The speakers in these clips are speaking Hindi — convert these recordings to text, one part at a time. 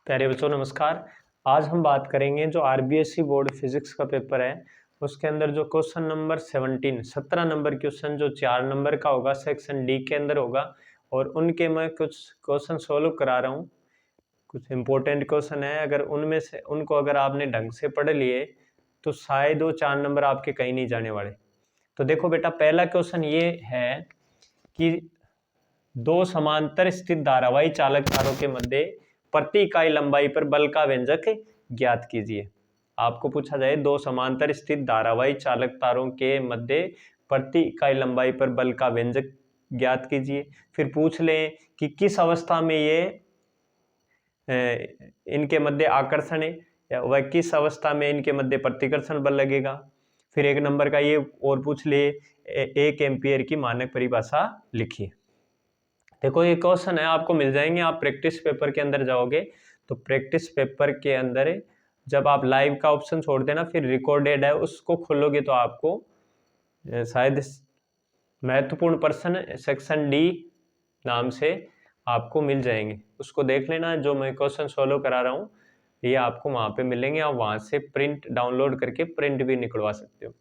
प्यारे बच्चों नमस्कार। आज हम बात करेंगे जो आरबीएसई बोर्ड फिजिक्स का पेपर है उसके अंदर जो क्वेश्चन नंबर 17 नंबर क्वेश्चन जो 4 नंबर का होगा सेक्शन डी के अंदर होगा और उनके मैं कुछ क्वेश्चन सोल्व करा रहा हूँ। कुछ इंपॉर्टेंट क्वेश्चन है, अगर उनमें से उनको अगर आपने ढंग से पढ़ लिए तो शायद वो 4 नंबर आपके कहीं नहीं जाने वाले। तो देखो बेटा, पहला क्वेश्चन ये है कि दो समांतर स्थित धारावाही चालक तारों के मध्य प्रति इकाई लंबाई पर बल का व्यंजक ज्ञात कीजिए। आपको पूछा जाए दो समांतर स्थित धारावाही चालक तारों के मध्य प्रति इकाई लंबाई पर बल का व्यंजक ज्ञात कीजिए। फिर पूछ लें कि किस अवस्था में ये इनके मध्य आकर्षण है या वह किस अवस्था में इनके मध्य प्रतिकर्षण बल लगेगा। फिर एक नंबर का ये और पूछ ले 1 एम्पीयर की मानक परिभाषा लिखिए। देखो ये क्वेश्चन है, आपको मिल जाएंगे। आप प्रैक्टिस पेपर के अंदर जाओगे तो प्रैक्टिस पेपर के अंदर जब आप लाइव का ऑप्शन छोड़ देना फिर रिकॉर्डेड है उसको खोलोगे तो आपको शायद महत्वपूर्ण प्रश्न सेक्शन डी नाम से आपको मिल जाएंगे। उसको देख लेना, जो मैं क्वेश्चन सोल्व करा रहा हूँ ये आपको वहाँ पे मिलेंगे। आप वहाँ से प्रिंट डाउनलोड करके प्रिंट भी निकलवा सकते हो।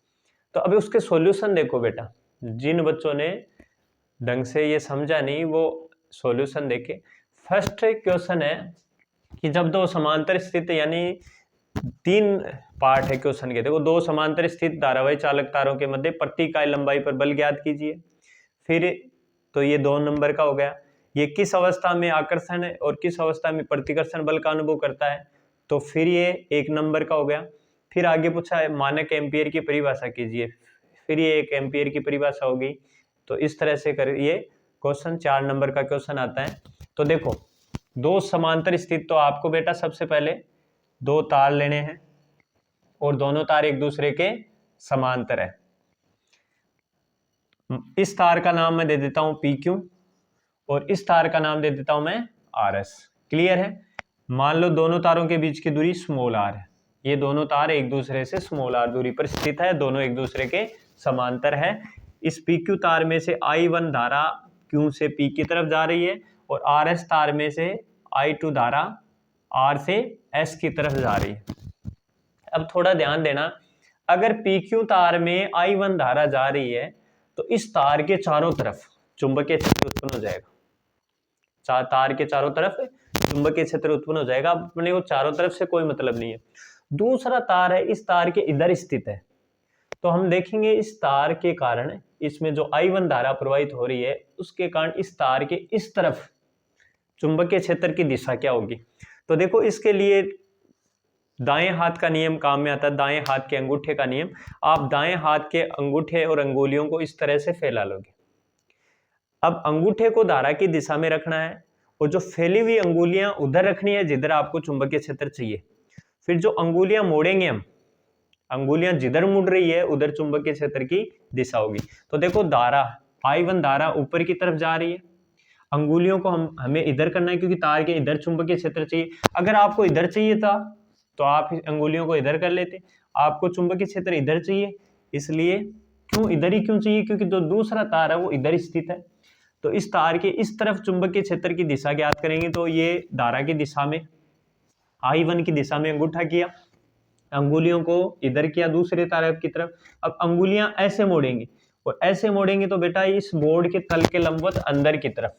तो अभी उसके सॉल्यूशन देखो बेटा, जिन बच्चों ने ढंग से ये समझा नहीं वो सॉल्यूशन देखे। फर्स्ट क्वेश्चन है कि जब दो समांतर स्थित, यानी 3 पार्ट है क्वेश्चन के। देखो, दो समांतर स्थित धारावाही चालक तारों के मध्य प्रति इकाई लंबाई पर बल ज्ञात कीजिए। फिर तो ये 2 नंबर का हो गया। ये किस अवस्था में आकर्षण है और किस अवस्था में प्रतिकर्षण बल का अनुभव करता है, तो फिर ये 1 नंबर का हो गया। फिर आगे पूछा है मानक एम्पीयर की परिभाषा कीजिए, फिर ये 1 एम्पीयर की परिभाषा होगी। तो इस तरह से कर ये क्वेश्चन 4 नंबर का क्वेश्चन आता है। तो देखो, दो समांतर स्थित, तो आपको बेटा सबसे पहले 2 तार लेने हैं और दोनों तार एक दूसरे के समांतर है। इस तार का नाम मैं दे देता हूं PQ और इस तार का नाम दे देता हूं मैं RS। क्लियर है? मान लो दोनों तारों के बीच की दूरी स्मॉल r है। ये दोनों तार एक दूसरे से स्मॉल r दूरी पर स्थित है, दोनों एक दूसरे के समांतर है। इस PQ तार में से I1 धारा Q से P की तरफ जा रही है और RS तार में से I2 धारा R से S की तरफ जा रही है। अब थोड़ा ध्यान देना, अगर PQ तार में I1 धारा जा रही है तो इस तार के चारों तरफ चुंबकीय क्षेत्र उत्पन्न हो जाएगा। तार के चारों तरफ चुंबकीय क्षेत्र उत्पन्न हो जाएगा। अपने को चारों तरफ से कोई मतलब नहीं है। दूसरा तार है, इस तार के इधर स्थित है, तो हम देखेंगे इस तार के कारण इसमें जो I1 धारा प्रवाहित हो रही है उसके कारण इस तार के इस तरफ चुंबकीय क्षेत्र की दिशा क्या होगी। तो देखो, इसके लिए दाएं हाथ का नियम काम में आता है, दाएं हाथ के अंगूठे का नियम। आप दाएं हाथ के अंगूठे और अंगुलियों को इस तरह से फैला लोगे। अब अंगूठे को धारा की दिशा में रखना है और जो फैली हुई अंगुलियां उधर रखनी है जिधर आपको चुंबकीय क्षेत्र चाहिए। फिर जो अंगुलियां मोड़ेंगे हम, अंगुलियां जिधर मुड़ रही है उधर चुंबकीय क्षेत्र की दिशा होगी। तो देखो, धारा I1 धारा ऊपर की तरफ जा रही है, अंगुलियों को हमें इधर करना है क्योंकि तार के इधर चुंबकीय क्षेत्र चाहिए। अगर आपको इधर चाहिए था तो आप अंगुलियों को इधर कर लेते। आपको चुंबकीय क्षेत्र इधर चाहिए, इसलिए इधर ही क्यों चाहिए, क्योंकि जो दूसरा तार है वो इधर स्थित है। तो इस तार के इस तरफ चुंबकीय क्षेत्र की दिशा ज्ञात करेंगे। तो ये धारा की दिशा में I1 की दिशा में अंगूठा किया, अंगुलियों को इधर किया दूसरे तार की तरफ। अब अंगुलियां ऐसे मोड़ेंगे और ऐसे मोड़ेंगे तो बेटा इस बोर्ड के तल के लंबवत अंदर की तरफ,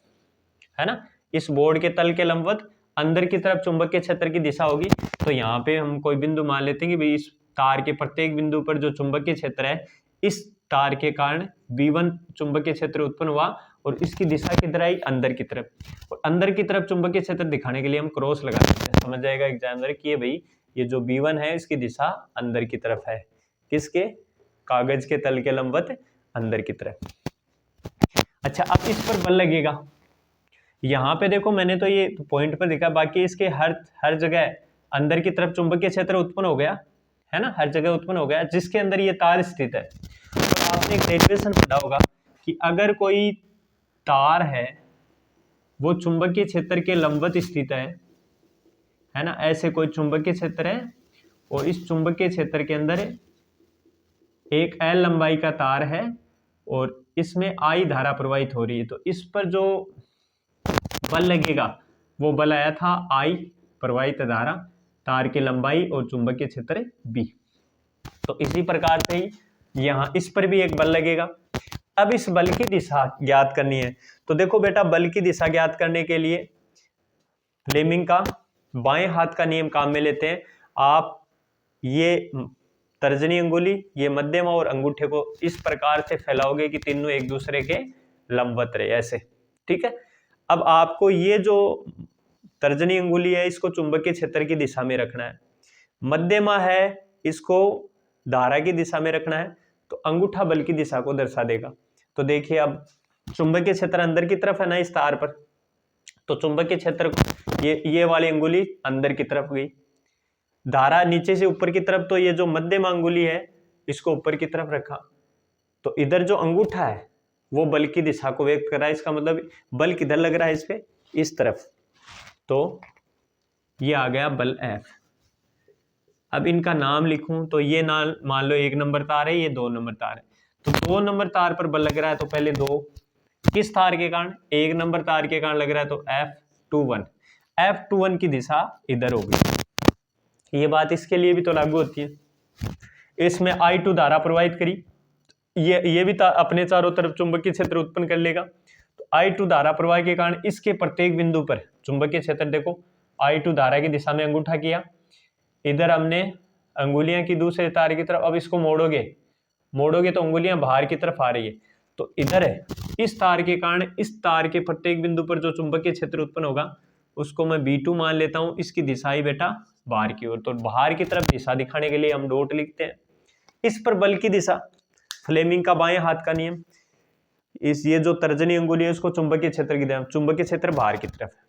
है ना, इस बोर्ड के तल के लंबवत अंदर की तरफ चुंबकीय क्षेत्र की दिशा होगी। तो यहाँ पे हम कोई बिंदु मान लेते हैं कि भाई इस तार के प्रत्येक बिंदु पर जो चुंबकीय क्षेत्र है, इस तार के कारण B1 चुंबकीय क्षेत्र उत्पन्न हुआ और इसकी दिशा किधर आई, अंदर की तरफ। और अंदर की तरफ चुंबकीय क्षेत्र दिखाने के लिए हम क्रॉस लगा सकते हैं। समझ जाएगा एग्जामिनर कि ये भाई ये जो B1 है इसकी दिशा अंदर की तरफ है, किसके, कागज के तल के लंबवत अंदर की तरफ। अच्छा, अब इस पर बल लगेगा। यहाँ पे देखो, मैंने तो ये पॉइंट पर लिखा, बाकी इसके हर जगह अंदर की तरफ चुंबकीय क्षेत्र उत्पन्न हो गया है ना, हर जगह उत्पन्न हो गया जिसके अंदर ये तार स्थित है। तो आपने ग्रेजुएशन पढ़ा होगा कि अगर कोई तार है वो चुंबकीय क्षेत्र के लंबवत स्थित है ना, ऐसे कोई चुंबकीय क्षेत्र है और इस चुंबकीय क्षेत्र के अंदर एक L लंबाई का तार है और इसमें I धारा प्रवाहित हो रही है। तो इस पर जो बल लगेगा वो बल आया था I, प्रवाहित धारा, तार की लंबाई और चुंबकीय क्षेत्र B। तो इसी प्रकार से ही यहाँ इस पर भी एक बल लगेगा। अब इस बल की दिशा ज्ञात करनी है। तो देखो बेटा, बल की दिशा ज्ञात करने के लिए फ्लेमिंग का बाएं हाथ का नियम काम में लेते हैं। आप ये तर्जनी अंगुली, ये मध्यमा और अंगूठे को इस प्रकार से फैलाओगे कि तीनों एक दूसरे के लंबवत रहे, ऐसे, ठीक है। अब आपको ये जो तर्जनी अंगुली है इसको चुंबकीय क्षेत्र की दिशा में रखना है, मध्यमा है इसको धारा की दिशा में रखना है, तो अंगूठा बल की दिशा को दर्शा देगा। तो देखिए, अब चुंबकीय क्षेत्र अंदर की तरफ है ना इस तार पर, तो चुंबकीय क्षेत्र ये वाली अंगुली अंदर की तरफ गई, धारा नीचे से ऊपर की तरफ, तो ये जो मध्यमा अंगुली है इसको ऊपर की तरफ रखा, तो इधर जो अंगूठा है वो बल की दिशा को व्यक्त कर रहा है। इसका मतलब बल किधर लग रहा है, इस पे, इस तरफ। तो ये आ गया बल F। अब इनका नाम लिखूं तो ये नाम मान लो 1 नंबर तार है, ये 2 नंबर तार है। तो 2 नंबर तार पर बल लग रहा है, तो पहले 2 किस तार के कारण, 1 नंबर तार के कारण लग रहा है, तो F21। F21 की दिशा इधर होगी। ये बात इसके लिए भी तो लागू होती है। इसमें I2 धारा प्रवाहित करी, ये भी अपने चारों तरफ चुंबकीय क्षेत्र उत्पन्न कर लेगा। तो I2 धारा प्रवाह के कारण इसके प्रत्येक बिंदु पर चुंबकीय क्षेत्र, देखो I2 धारा की दिशा में अंगूठा किया, इधर हमने अंगुलियां की दूसरे तार की तरफ। अब इसको मोड़ोगे तो अंगुलियां बाहर की तरफ आ रही है, तो इधर है, इस तार के कारण इस तार के प्रत्येक बिंदु पर जो चुंबकीय क्षेत्र उत्पन्न होगा उसको मैं B2 मान लेता हूं। इसकी दिशा ही बेटा बाहर की ओर, तो बाहर की तरफ दिशा दिखाने के लिए हम डॉट लिखते हैं। इस पर बल की दिशा, फ्लेमिंग का बाएं हाथ का नियम, ये जो तर्जनी अंगुली है उसको चुंबकीय क्षेत्र की दिशा, चुंबकीय क्षेत्र बाहर की तरफ है।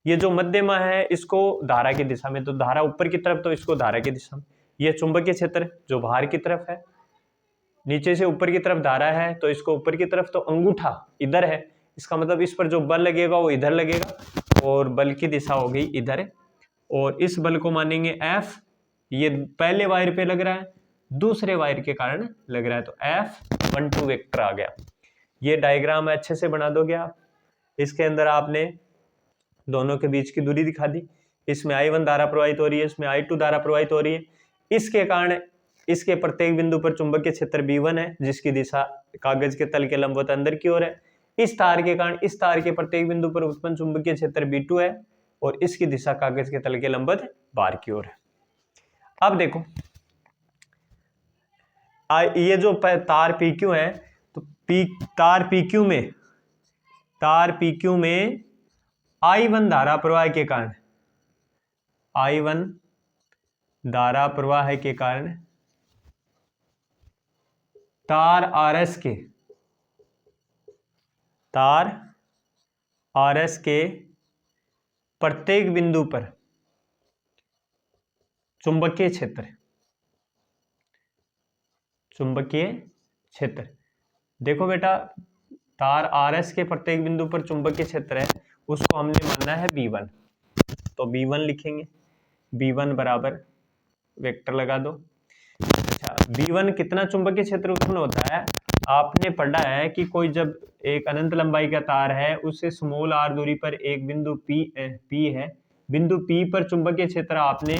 ये जो मध्यमा है इसको धारा की दिशा में, तो धारा ऊपर की तरफ, तो इसको धारा की दिशा में। ये चुंबकीय क्षेत्र जो बाहर की तरफ है, नीचे से ऊपर की तरफ धारा है तो इसको ऊपर की तरफ, तो अंगूठा इधर है, इसका मतलब इस पर जो बल लगेगा वो इधर लगेगा, और बल की दिशा हो गई इधर। और इस बल को मानेंगे F। ये पहले वायर पे लग रहा है, दूसरे वायर के कारण लग रहा है, तो F12 वेक्टर आ गया। ये डायग्राम अच्छे से बना दोगे आप। इसके अंदर आपने दोनों के बीच की दूरी दिखा दी, इसमें I1 धारा प्रवाहित हो रही है, इसमें I2 धारा प्रवाहित हो रही है। इसके कारण इसके प्रत्येक बिंदु पर चुंबकीय क्षेत्र B1 है, जिसकी दिशा कागज के तल के लंबवत अंदर की ओर है। इस तार के कारण इस तार के प्रत्येक बिंदु पर उत्पन्न चुंबकीय क्षेत्र B2 है, और इसकी दिशा कागज के तल के लंबवत बाहर की ओर है। अब देखो, ये जो तार PQ है, तो तार PQ में I1 धारा प्रवाह के कारण, I1 धारा प्रवाह के कारण तार RS के प्रत्येक बिंदु पर चुंबकीय क्षेत्र, देखो बेटा, तार RS के प्रत्येक बिंदु पर चुंबकीय क्षेत्र है, उसको हमने माना है B1, तो B1 लिखेंगे। B1 बराबर वेक्टर लगा दो। अच्छा, B1 कितना चुंबकीय क्षेत्र उत्पन्न होता है, आपने पढ़ा है कि कोई जब एक अनंत लंबाई का तार है, उससे स्मॉल r दूरी पर एक बिंदु P है, बिंदु P पर चुंबकीय क्षेत्र, आपने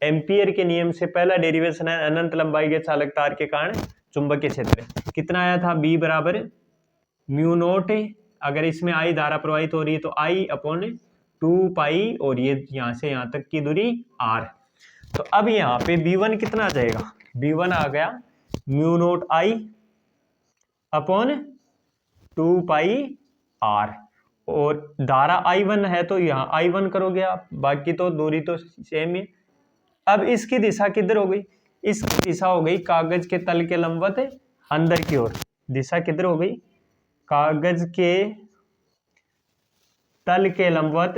एम्पियर के नियम से पहला डेरिवेशन है, अनंत लंबाई के चालक तार के कारण चुंबकीय क्षेत्र कितना आया था, B बराबर म्यू नॉट। अगर इसमें I धारा प्रवाहित हो रही है तो I/2 पाई, और ये यहां से यहां तक की दूरी R। तो अब यहाँ पे B1 कितना आ जाएगा, B1 आ गया म्यू नॉट I/2 पाई R, और धारा I1 है तो यहाँ I1 करोगे आप, बाकी तो दूरी तो सेम ही। अब इसकी दिशा किधर हो गई, इसकी दिशा हो गई कागज के तल के लंबवत अंदर की ओर। दिशा किधर हो गई, कागज के तल के लंबवत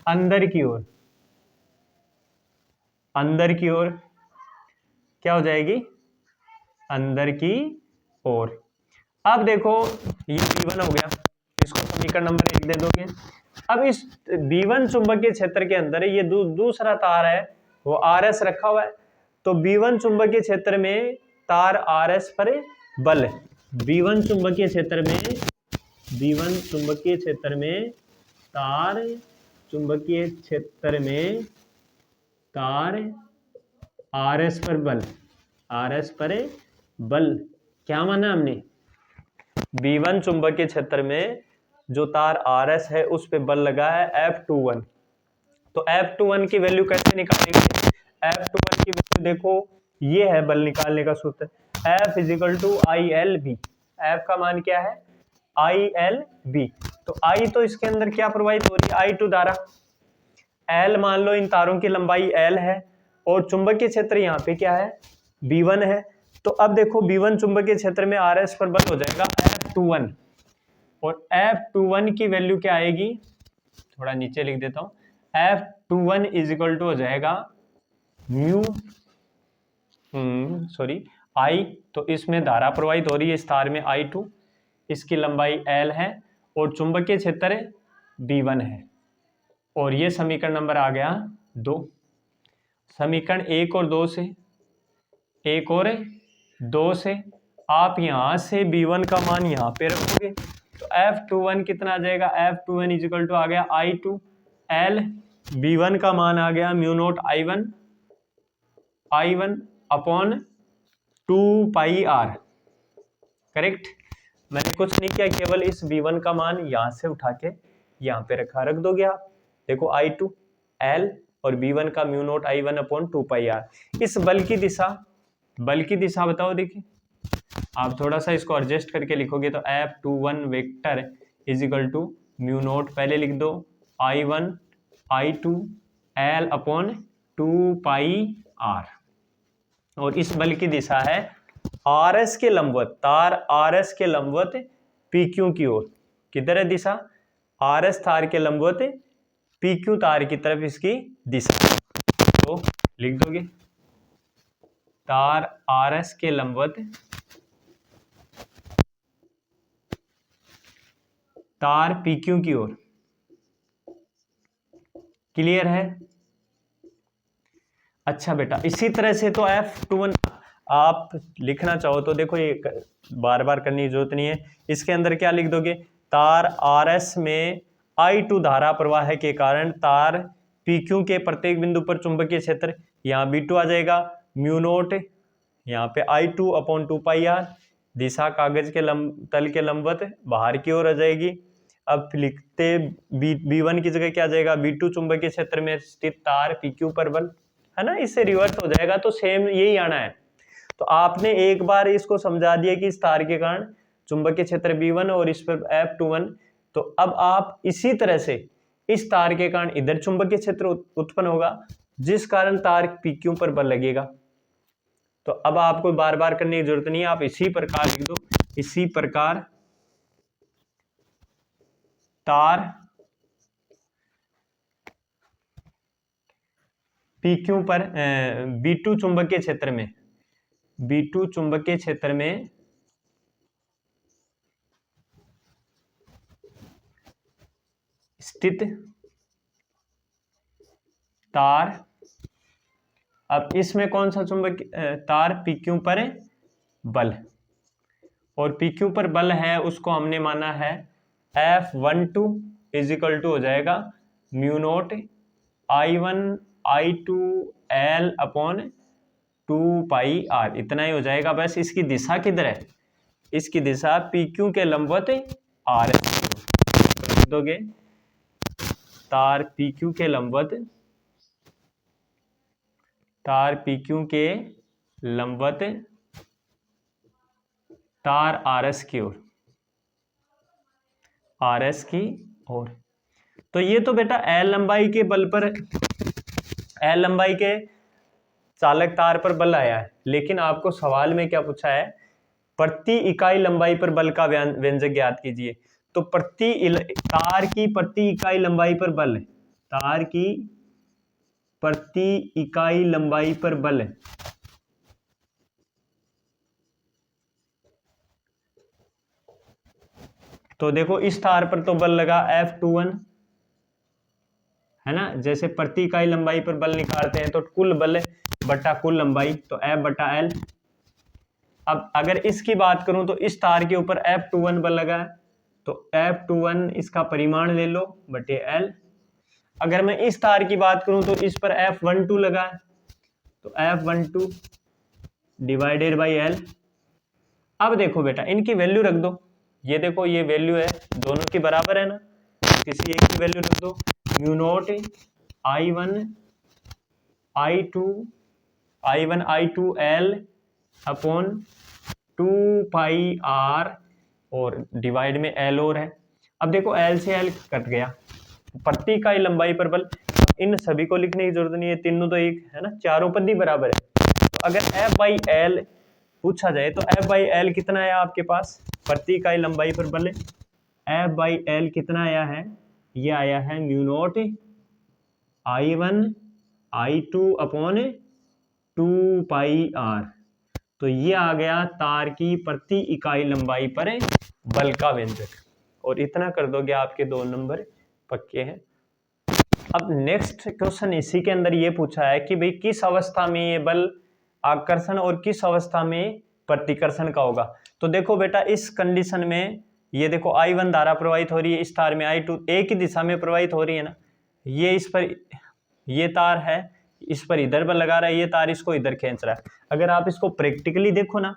अंदर की ओर, अंदर की ओर क्या हो जाएगी, अंदर की ओर। अब देखो ये B1 हो गया, इसको समीकरण नंबर 1 दे दोगे। अब इस B1 चुंबकीय क्षेत्र के अंदर ये दूसरा तार है, वो RS रखा हुआ है, तो B1 चुंबकीय क्षेत्र में तार RS पर बल है। B1 चुंबकीय क्षेत्र में तार चुंबकीय क्षेत्र में तार RS पर बल, RS पर बल क्या माना हमने, V1 चुंबकीय क्षेत्र में जो तार RS है उस पे बल लगा है F21। तो F21 की वैल्यू कैसे निकालेंगे, F21 की वैल्यू देखो, ये है बल निकालने का सूत्र, F = ILB। F का मान क्या है, ILB। तो I तो इसके अंदर क्या प्रवाहित हो रही है, I2 धारा। L मान लो इन तारों की लंबाई L है और चुंबकीय क्षेत्र यहाँ पे क्या है, B1 है। तो अब देखो B1 चुंबकीय क्षेत्र में RS पर बल हो जाएगा F21, और F21 की वैल्यू क्या आएगी, थोड़ा नीचे लिख देता हूं, F21 = हो जाएगा म्यू I। तो इसमें धारा प्रवाहित हो रही है इस तार में I2, इसकी लंबाई L है और चुंबकीय क्षेत्र B1 है, और ये समीकरण नंबर आ गया 2। समीकरण 1 और 2 से आप यहां से B1 का मान यहां पे रखोगे, तो F21 कितना आ जाएगा, F21 = आ गया I2 L, B1 का मान आ गया μ0 I1 अपॉन 2πr। करेक्ट, मैंने कुछ नहीं किया, केवल इस B1 का मान यहां से उठा के यहां पे रख दोगे आप। देखो I2 L और B1 का μ0 I1 अपॉन 2πr। इस बल की दिशा बताओ, देखिए आप थोड़ा सा इसको एडजस्ट करके लिखोगे तो F21 वेक्टर = μ0, पहले लिख दो I1 I2 L upon 2πr, और इस बल की दिशा है RS के लंबवत, तार RS के लंबवत PQ की ओर। किधर है दिशा, RS तार के लंबवत PQ तार की तरफ इसकी दिशा। तो लिख दोगे तार RS के लंबवत तार PQ की ओर। क्लियर है, अच्छा बेटा, इसी तरह से तो F21 आप लिखना चाहो तो देखो, ये बार बार करने की जरूरत नहीं है, इसके अंदर क्या लिख दोगे, तार RS में I2 धारा प्रवाह के कारण तार PQ के प्रत्येक बिंदु पर चुंबकीय क्षेत्र, यहाँ B2 आ जाएगा μ0, यहाँ पे I2 अपॉन 2πr, दिशा कागज के तल के लंबवत बाहर की ओर आ जाएगी। अब लिखते B1 की जगह क्या आ जाएगा, B2 चुंबकीय क्षेत्र में स्थित तार PQ पर बल, है ना, इससे रिवर्स हो जाएगा, तो सेम यही आना है। तो आपने एक बार इसको समझा दिया कि इस तार के कारण चुंबकीय क्षेत्र B1 और इस पर F21, तो अब आप इसी तरह से इस तार के कारण इधर चुंबकीय क्षेत्र उत्पन्न होगा, जिस कारण तार PQ पर बल लगेगा। तो अब आपको बार बार करने की जरूरत नहीं है, आप इसी प्रकार लिख दो, इसी प्रकार तार PQ पर B2 चुंबकीय क्षेत्र में, B2 चुंबकीय क्षेत्र में स्थित तार, अब इसमें कौन सा चुंबकीय तार PQ पर बल, और PQ पर बल है उसको हमने माना है F12 = हो जाएगा μ0 I1 I2 L upon 2πr, इतना ही हो जाएगा बस। इसकी दिशा किधर है, इसकी दिशा PQ के लंबवत RS दोगे, तार PQ के लंबवत, तार PQ के लंबवत तार RS की ओर, RS की ओर। तो ये तो बेटा L लंबाई के बल पर, L लंबाई के चालक तार पर बल आया है, लेकिन आपको सवाल में क्या पूछा है, प्रति इकाई लंबाई पर बल का व्यंजक ज्ञात कीजिए। तो तार की प्रति इकाई लंबाई पर बल, तार की प्रति इकाई लंबाई पर बल, तो देखो इस तार पर तो बल लगा F21, है ना, जैसे प्रति इकाई लंबाई पर बल निकालते हैं तो कुल बल बटा कुल लंबाई, तो F बटा L। अब अगर इसकी बात करूं तो इस तार के ऊपर F21 बल लगा है, तो F21 इसका परिमाण ले लो बटे L। अगर मैं इस तार की बात करूं तो इस पर F12 लगा है, तो F12 डिवाइडेड बाई L। अब देखो बेटा इनकी वैल्यू रख दो, ये देखो ये वैल्यू है दोनों की बराबर है ना, किसी एक की वैल्यू रख दो, mu naught I1 I2 L upon 2 pi R और डिवाइड में L और है। अब देखो L से L कट गया, प्रति इकाई लंबाई पर बल। इन सभी को लिखने की जरूरत नहीं है, तीनों तो एक है ना, चारों पद ही बराबर है। तो अगर F बाई L पूछा जाए तो F बाई L कितना आया आपके पास, प्रति इकाई लंबाई पर बल F बाई L कितना आया है, ये आया है mu naught I1 I2 upon 2 pi R। तो ये आ गया तार की प्रति इकाई लंबाई पर बल का व्यंजक, और इतना कर दोगे आपके 2 नंबर पक्के हैं। अब नेक्स्ट क्वेश्चन इसी के अंदर ये पूछा है कि भाई किस अवस्था में ये बल आकर्षण और किस अवस्था में प्रतिकर्षण का होगा। तो देखो बेटा इस कंडीशन में ये देखो I1 धारा प्रवाहित हो रही है, इस तार में I2 एक ही दिशा में प्रवाहित हो रही है ना, ये इस पर, ये तार है इस पर इधर बल लगा रहा है, ये तार इसको इधर खींच रहा है। अगर आप इसको प्रैक्टिकली देखो ना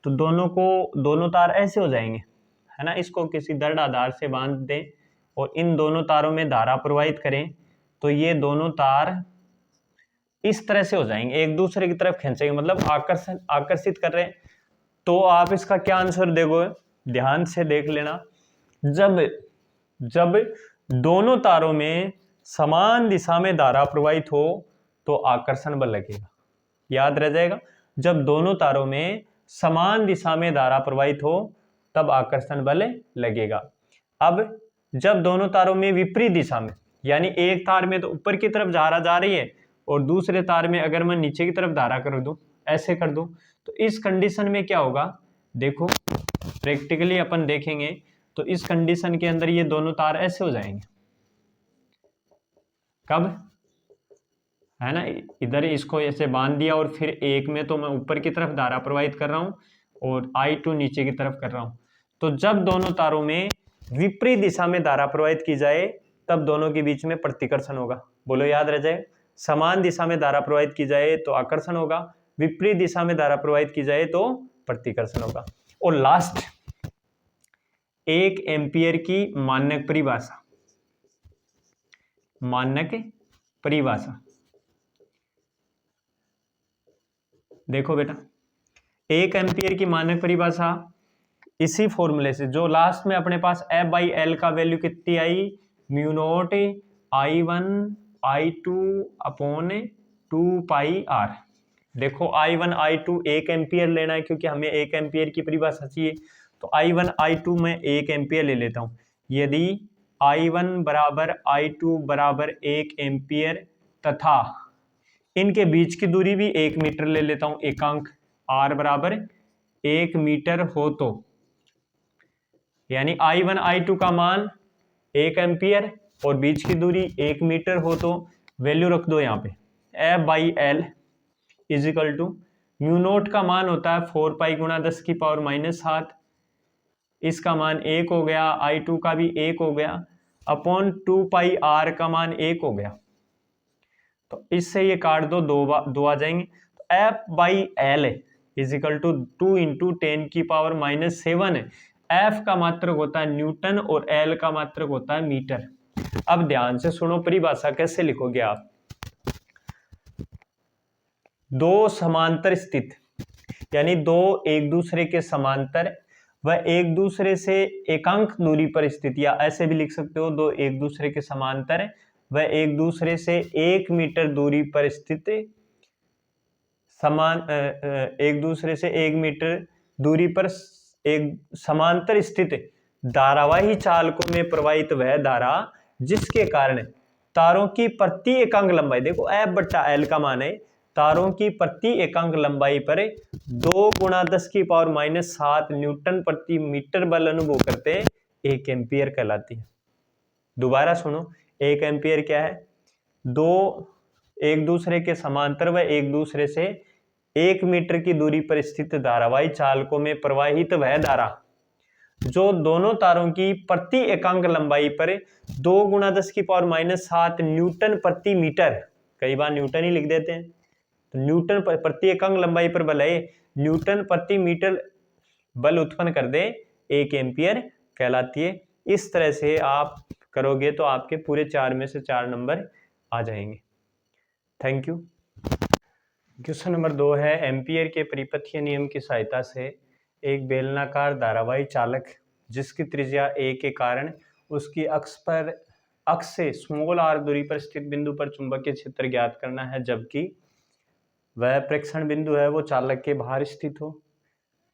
तो दोनों तार ऐसे हो जाएंगे है ना, इसको किसी दृढ़ आधार से बांध दें और इन दोनों तारों में धारा प्रवाहित करें तो ये दोनों तार इस तरह से हो जाएंगे, एक दूसरे की तरफ खींचेंगे, मतलब आकर्षित कर रहे हैं। तो आप इसका क्या आंसर देखोगे, ध्यान से देख लेना, जब दोनों तारों में समान दिशा में धारा प्रवाहित हो तो आकर्षण बल लगेगा। याद रह जाएगा, जब दोनों तारों में समान दिशा में धारा प्रवाहित हो तब आकर्षण बल लगेगा। अब जब दोनों तारों में विपरीत दिशा में, यानी एक तार में तो ऊपर की तरफ धारा जा रही है और दूसरे तार में अगर मैं नीचे की तरफ धारा कर दूं, ऐसे कर दूं, तो इस कंडीशन में क्या होगा, देखो प्रैक्टिकली अपन देखेंगे तो इस कंडीशन के अंदर ये दोनों तार ऐसे हो जाएंगे। कब, है ना, इधर इसको ऐसे बांध दिया और फिर एक में तो मैं ऊपर की तरफ धारा प्रवाहित कर रहा हूं और I2 नीचे की तरफ कर रहा हूं। तो जब दोनों तारों में विपरीत दिशा में धारा प्रवाहित की जाए तब दोनों के बीच में प्रतिकर्षण होगा। बोलो याद रह जाए, समान दिशा में धारा प्रवाहित की जाए तो आकर्षण होगा, विपरीत दिशा में धारा प्रवाहित की जाए तो प्रतिकर्षण होगा। और लास्ट 1 एम्पियर की मानक परिभाषा, देखो बेटा 1 एम्पियर की मानक परिभाषा इसी फॉर्मूले से, जो लास्ट में अपने पास F बाई L का वैल्यू कितनी आई, mu naught I1 I2 upon 2 pi R। देखो I1 I2 1 एम्पियर लेना है क्योंकि हमें 1 एम्पियर की परिभाषा चाहिए, तो I1 I2 में 1 एम्पियर ले लेता हूं। यदि I1 बराबर I2 बराबर 1 एम्पियर तथा इनके बीच की दूरी भी 1 मीटर ले लेता हूं, एकांक R बराबर 1 मीटर हो तो, यानी I1 I2 का मान 1 एम्पियर और बीच की दूरी 1 मीटर हो तो वैल्यू रख दो यहाँ पे, F by L is equal to mu naught का मान होता है 4 पाई गुणा 10 की पावर -7, इसका मान 1 हो गया, I2 का भी 1 हो गया, अपॉन 2 पाई R का मान 1 हो गया। तो इससे ये काट दो, दो आ जाएंगे, तो F by L is equal to 2 into 10 की पावर -7 है। F का मात्रक होता है न्यूटन और L का मात्रक होता है मीटर। अब ध्यान से सुनो, परिभाषा कैसे लिखोगे आप, दो समांतर स्थित, यानी दो एक दूसरे के समांतर व एक दूसरे से एकांक दूरी पर स्थित, या ऐसे भी लिख सकते हो, दो एक दूसरे के समांतर व एक दूसरे से 1 मीटर दूरी पर स्थित एक दूसरे से 1 मीटर दूरी पर एक समांतर स्थित धारावाही चालकों में प्रवाहित वह धारा जिसके कारण तारों की प्रति एकांक लंबाई, देखो F बट्टा L का मान है, तारों की प्रति एकांक लंबाई पर 2 गुणा 10 की पावर -7 न्यूटन प्रति मीटर बल अनुभव करते 1 एम्पियर कहलाती है। दोबारा सुनो, 1 एम्पियर क्या है, दो एक दूसरे के समांतर व एक दूसरे से 1 मीटर की दूरी पर स्थित धारावाही चालकों में प्रवाहित वह धारा जो दोनों तारों की प्रति एकांक लंबाई पर 2 × 10⁻⁷ न्यूटन प्रति मीटर, कई बार न्यूटन ही लिख देते हैं, तो न्यूटन प्रति एकांक लंबाई पर बल है, न्यूटन प्रति मीटर बल उत्पन्न कर दे 1 एम्पियर कहलाती है। इस तरह से आप करोगे तो आपके पूरे 4 में से 4 नंबर आ जाएंगे। Thank you. क्वेश्चन नंबर 2 है, एम्पियर के परिपथीय नियम की सहायता से एक बेलनाकार धारावाही चालक जिसकी त्रिज्या a के कारण उसकी अक्ष से स्मॉल r दूरी पर स्थित बिंदु पर चुंबकीय क्षेत्र ज्ञात करना है, जबकि वह प्रेक्षण बिंदु है वो चालक के बाहर स्थित हो,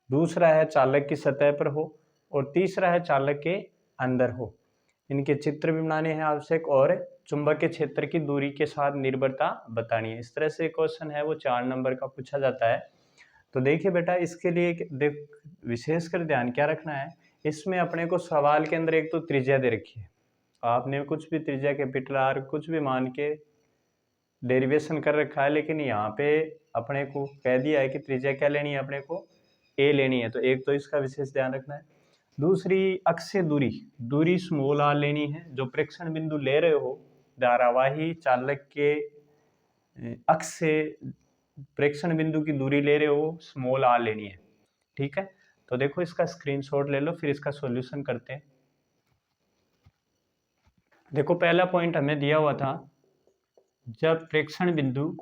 दूसरा है चालक की सतह पर हो, और तीसरा है चालक के अंदर हो। इनके चित्र भी बनाने हैं आवश्यक और चुंबकीय क्षेत्र की दूरी के साथ निर्भरता बतानी है। इस तरह से क्वेश्चन है वो 4 नंबर का पूछा जाता है। तो देखिए बेटा, इसके लिए विशेषकर ध्यान क्या रखना है, इसमें अपने को सवाल के अंदर एक तो त्रिज्या दे रखी है, आपने कुछ भी त्रिज्या कैपिटल आर कुछ भी मान के डेरिवेशन कर रखा है, लेकिन यहाँ पे अपने को कह दिया है कि त्रिज्या क्या लेनी है, अपने को ए लेनी है। तो एक तो इसका विशेष ध्यान रखना है। दूसरी अक्ष से दूरी स्मॉल आर लेनी है। जो प्रेक्षण बिंदु ले रहे हो धारावाही चालक के अक्ष से प्रेक्षण बिंदु की दूरी ले रहे हो स्मॉल आर लेनी है, ठीक है। तो देखो इसका स्क्रीनशॉट ले लो, फिर इसका सॉल्यूशन करते हैं। देखो पहला पॉइंट हमें दिया हुआ था, जब प्रेक्षण बिंदु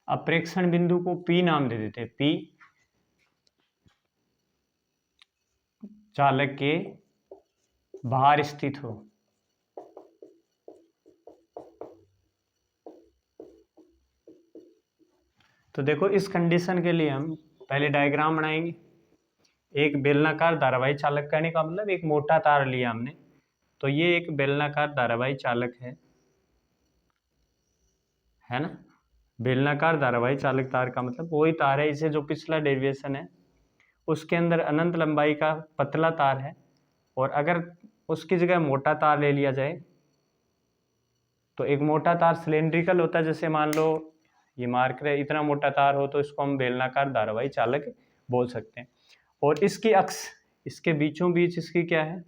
अब प्रेक्षण बिंदु को P नाम दे देते हैं, P चालक के बाहर स्थित हो, तो देखो इस कंडीशन के लिए हम पहले डायग्राम बनाएंगे। एक बेलनाकार धारावाही चालक कहने का मतलब एक मोटा तार लिया हमने, तो ये एक बेलनाकार धारावाही चालक है ना। बेलनाकार धारावाही चालक तार का मतलब वही तार है, इसे जो पिछला डेरिवेशन है उसके अंदर अनंत लंबाई का पतला तार है, और अगर उसकी जगह मोटा तार ले लिया जाए तो एक मोटा तार सिलेंड्रिकल होता है, जैसे मान लो ये मार्कर है, इतना मोटा तार हो तो इसको हम बेलनाकार धारावाही चालक बोल सकते हैं। और इसकी अक्ष, इसके बीचों बीच इसकी क्या है,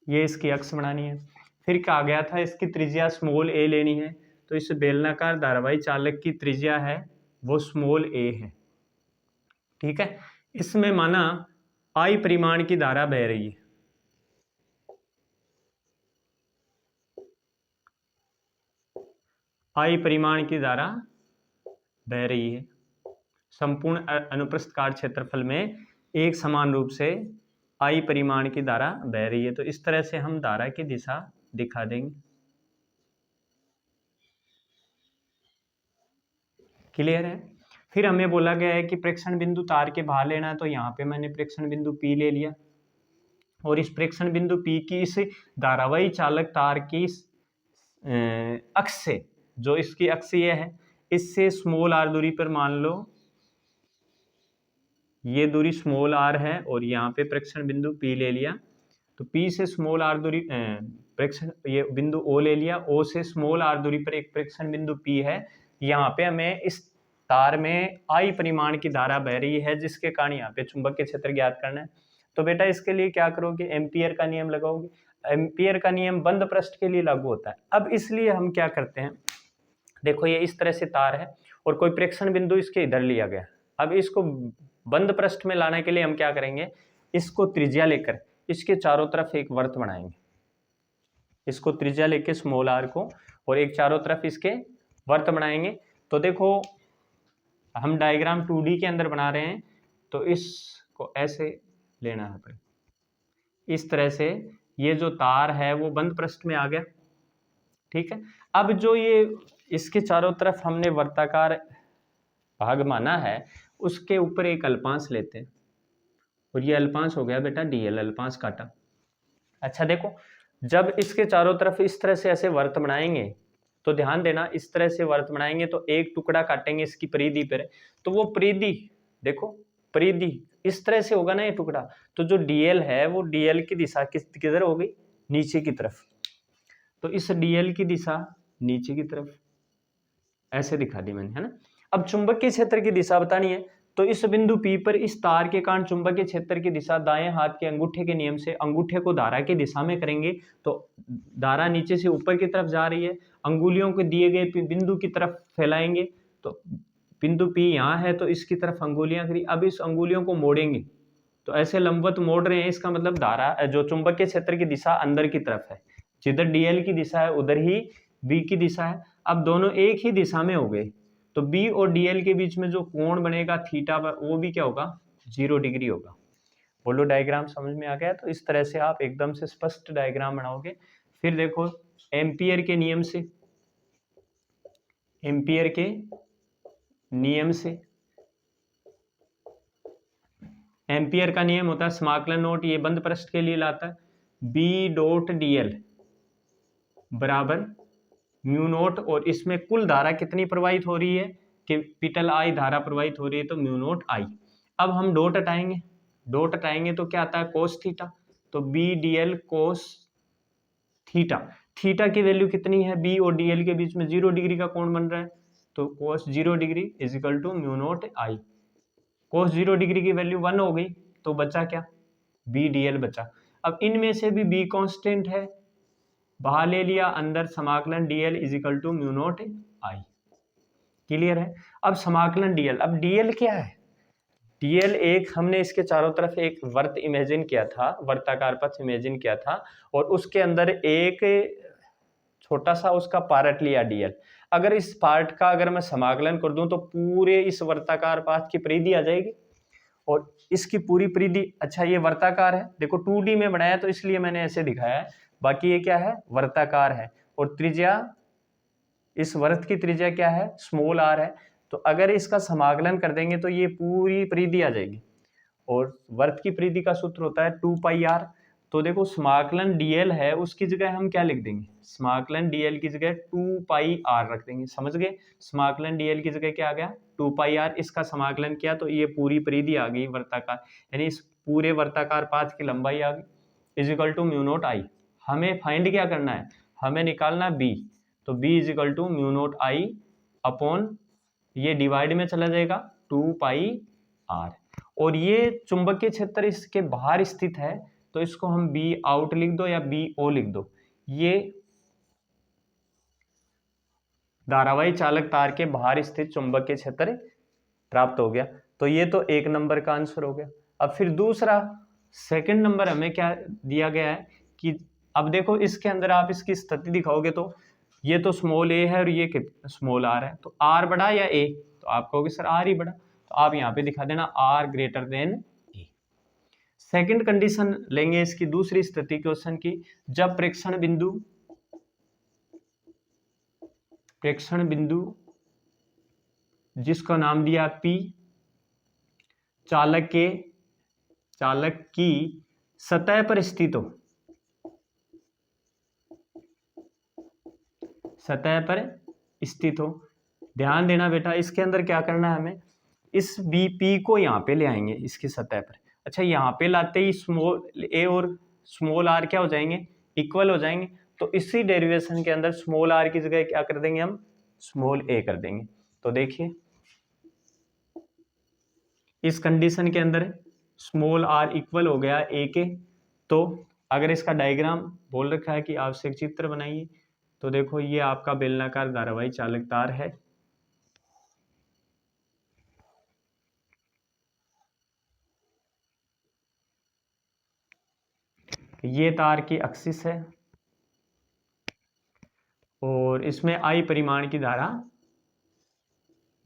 ये इसकी अक्ष बनानी है। फिर कहा गया था इसकी त्रिज्या स्मॉल a लेनी है, तो इस बेलनाकार धारावाही चालक की त्रिज्या है वो स्मॉल a है, ठीक है। इसमें माना I परिमाण की धारा बह रही है, I परिमाण की धारा बह रही है, संपूर्ण अनुप्रस्थ काट क्षेत्रफल में एक समान रूप से I परिमाण की धारा बह रही है। तो इस तरह से हम धारा की दिशा दिखा देंगे। क्लियर है। फिर हमें बोला गया है कि प्रेक्षण बिंदु तार के बाहर लेना है, तो यहाँ पे मैंने प्रेक्षण बिंदु P ले लिया, और इस प्रेक्षण बिंदु P की इस धारावाही चालक तार की अक्ष से, जो इसकी अक्ष ये है, इससे स्मॉल r दूरी पर मान लो ये दूरी स्मॉल r है, और यहाँ पे प्रेक्षण बिंदु P ले लिया, तो P से स्मॉल r दूरी प्रेक्षण ये बिंदु O ले लिया, O से स्मॉल r दूरी पर एक प्रेक्षण बिंदु P है। यहाँ पे हमें इस तार में I परिमाण की धारा बह रही है, जिसके कारण यहाँ पे चुंबकीय क्षेत्र ज्ञात करना है। तो बेटा इसके लिए क्या करोगे, एम्पियर का नियम लगाओगे। एम्पियर का नियम बंद पृष्ठ के लिए लागू होता है। अब इसलिए हम क्या करते हैं, देखो ये इस तरह से तार है और कोई प्रेक्षण बिंदु इसके इधर लिया गया। अब इसको बंद पृष्ठ में लाने के लिए हम क्या करेंगे, इसको त्रिज्या लेकर इसके चारों तरफ एक वृत्त बनाएंगे, इसको त्रिज्या लेके स्मॉल r को, और एक चारों तरफ इसके वृत्त बनाएंगे। तो देखो हम डायग्राम 2D के अंदर बना रहे हैं, तो इसको ऐसे लेना है, इस तरह से ये जो तार है वो बंद पृष्ठ में आ गया, ठीक है। अब जो ये इसके चारों तरफ हमने वर्ताकार भाग माना है, उसके ऊपर एक अल्पांश लेते हैं, और ये अल्पांश हो गया बेटा dl, अल्पांश काटा। अच्छा देखो, जब इसके चारों तरफ इस तरह से ऐसे वर्त बनाएंगे, तो ध्यान देना, इस तरह से वर्त बनाएंगे तो एक टुकड़ा काटेंगे इसकी परिधि पर, तो वो परिधि देखो, परिधि इस तरह से होगा ना ये टुकड़ा, तो जो dl है वो dl की दिशा किधर हो गई, नीचे की तरफ। तो इस dl की दिशा नीचे की तरफ, ऐसे दिखा दी मैंने, है ना। अब चुंबकीय क्षेत्र की दिशा बतानी है, तो इस बिंदु P पर इस तार के कारण चुंबकीय क्षेत्र की दिशा दाएं हाथ के अंगूठे के नियम से अंगूठे को धारा की दिशा में करेंगे, तो धारा नीचे से ऊपर की तरफ जा रही है, अंगुलियों को दिए गए बिंदु की तरफ फैलाएंगे, तो बिंदु P यहाँ है तो इसकी तरफ अंगुलियां करी, अब इस अंगुलियों को मोड़ेंगे, तो ऐसे लंबवत मोड़ रहे हैं, इसका मतलब धारा जो चुंबकीय क्षेत्र की दिशा अंदर की तरफ है, जिधर DL की दिशा है उधर ही B की दिशा है। अब दोनों एक ही दिशा में हो गए, तो B और DL के बीच में जो कोण बनेगा थीटा पर, वो भी क्या होगा, 0 डिग्री होगा। बोलो डायग्राम समझ में आ गया। तो इस तरह से आप एकदम से स्पष्ट डायग्राम बनाओगे। फिर देखो एम्पियर के नियम से, एम्पियर के नियम से, एम्पियर का नियम होता है समाकलन नोट, ये बंद पृष्ठ के लिए लाता है, B.dl बराबर म्यू नोट, और इसमें कुल धारा कितनी प्रवाहित हो रही है, कैपिटल I धारा प्रवाहित हो रही है, तो म्यू नोट I। अब हम डॉट हटाएंगे, डॉट हटाएंगे तो क्या आता है, कोस थीटा, तो B.dl कोस थीटा, थीटा की वैल्यू कितनी है, B और DL के बीच में 0 डिग्री का कोण बन रहा है, तो cos 0 degree is equal to mu naught I। Cos 0 degree की वैल्यू 1 हो गई, तो बचा क्या, B.dl बचा। अब इनमें से भी B कांस्टेंट है, बाहर ले लिया, अंदर समाकलन DL is equal to mu naught I। Clear है। अब समाकलन DL, अब DL क्या है, DL एक हमने इसके चारों तरफ एक वर्त इमेजिन किया था, वर्ताकार पथ इमेजिन किया था, और उसके अंदर एक छोटा सा उसका पार्ट लिया DL। अगर इस पार्ट का अगर मैं समाकलन कर दूं तो पूरे इस वर्ताकार पथ की परिधि आ जाएगी, और इसकी पूरी परिधि, अच्छा ये वर्ताकार है, देखो 2D में बनाया तो इसलिए मैंने ऐसे दिखाया है, बाकी ये क्या है, वर्ताकार है, और त्रिज्या, इस वर्त की त्रिज्या क्या है, स्मॉल r है, तो अगर इसका समाकलन कर देंगे तो ये पूरी परिधि आ जाएगी, और वर्त की परिधि का सूत्र होता है 2πr। तो देखो समाकलन DL है, उसकी जगह हम क्या लिख देंगे, समाकलन DL की जगह 2πr रख देंगे, समझ गए, समाकलन DL की जगह क्या आ गया, 2πr, इसका समाकलन किया तो ये पूरी परिधि आ गई वर्ताकार, यानी इस पूरे वर्ताकार पाथ की लंबाई आ गई, is equal to mu naught I। हमें फाइंड क्या करना है, हमें निकालना B, तो B is equal to mu naught I upon, ये डिवाइड में चला जाएगा 2πr, और ये चुंबकीय क्षेत्र इसके बाहर स्थित है, तो इसको हम B आउट लिख दो या BO लिख दो, ये धारावाही चालक तार के बाहर स्थित चुंबकीय क्षेत्र प्राप्त हो गया। तो ये तो 1 नंबर का आंसर हो गया। अब फिर दूसरा, सेकंड नंबर हमें क्या दिया गया है कि अब देखो इसके अंदर आप इसकी स्थिति दिखाओगे, तो ये तो स्मॉल a है और ये स्मॉल r है, तो r बड़ा या a, तो आप कहोगे सर r ही बड़ा, तो आप यहाँ पे दिखा देना r greater than a। Second condition लेंगे इसकी, दूसरी स्थिति क्वेश्चन की, जब प्रेक्षण बिंदु जिसका नाम दिया P चालक की सतह पर स्थित हो, सतह पर स्थित हो, ध्यान देना बेटा, इसके अंदर क्या करना है हमें, इस BP को यहाँ पे ले आएंगे इसकी सतह पर। अच्छा, यहाँ पे लाते ही स्मॉल a और स्मॉल r क्या हो जाएंगे, इक्वल हो जाएंगे, तो इसी डेरिवेशन के अंदर स्मॉल r की जगह क्या कर देंगे हम, स्मॉल a कर देंगे। तो देखिए इस कंडीशन के अंदर स्मॉल r इक्वल हो गया a के, तो अगर इसका डायग्राम बोल रखा है कि आवश्यक चित्र बनाइए, तो देखो ये आपका बेलनाकार धारावाही चालक तार है, ये तार की एक्सिस है, और इसमें I परिमाण की धारा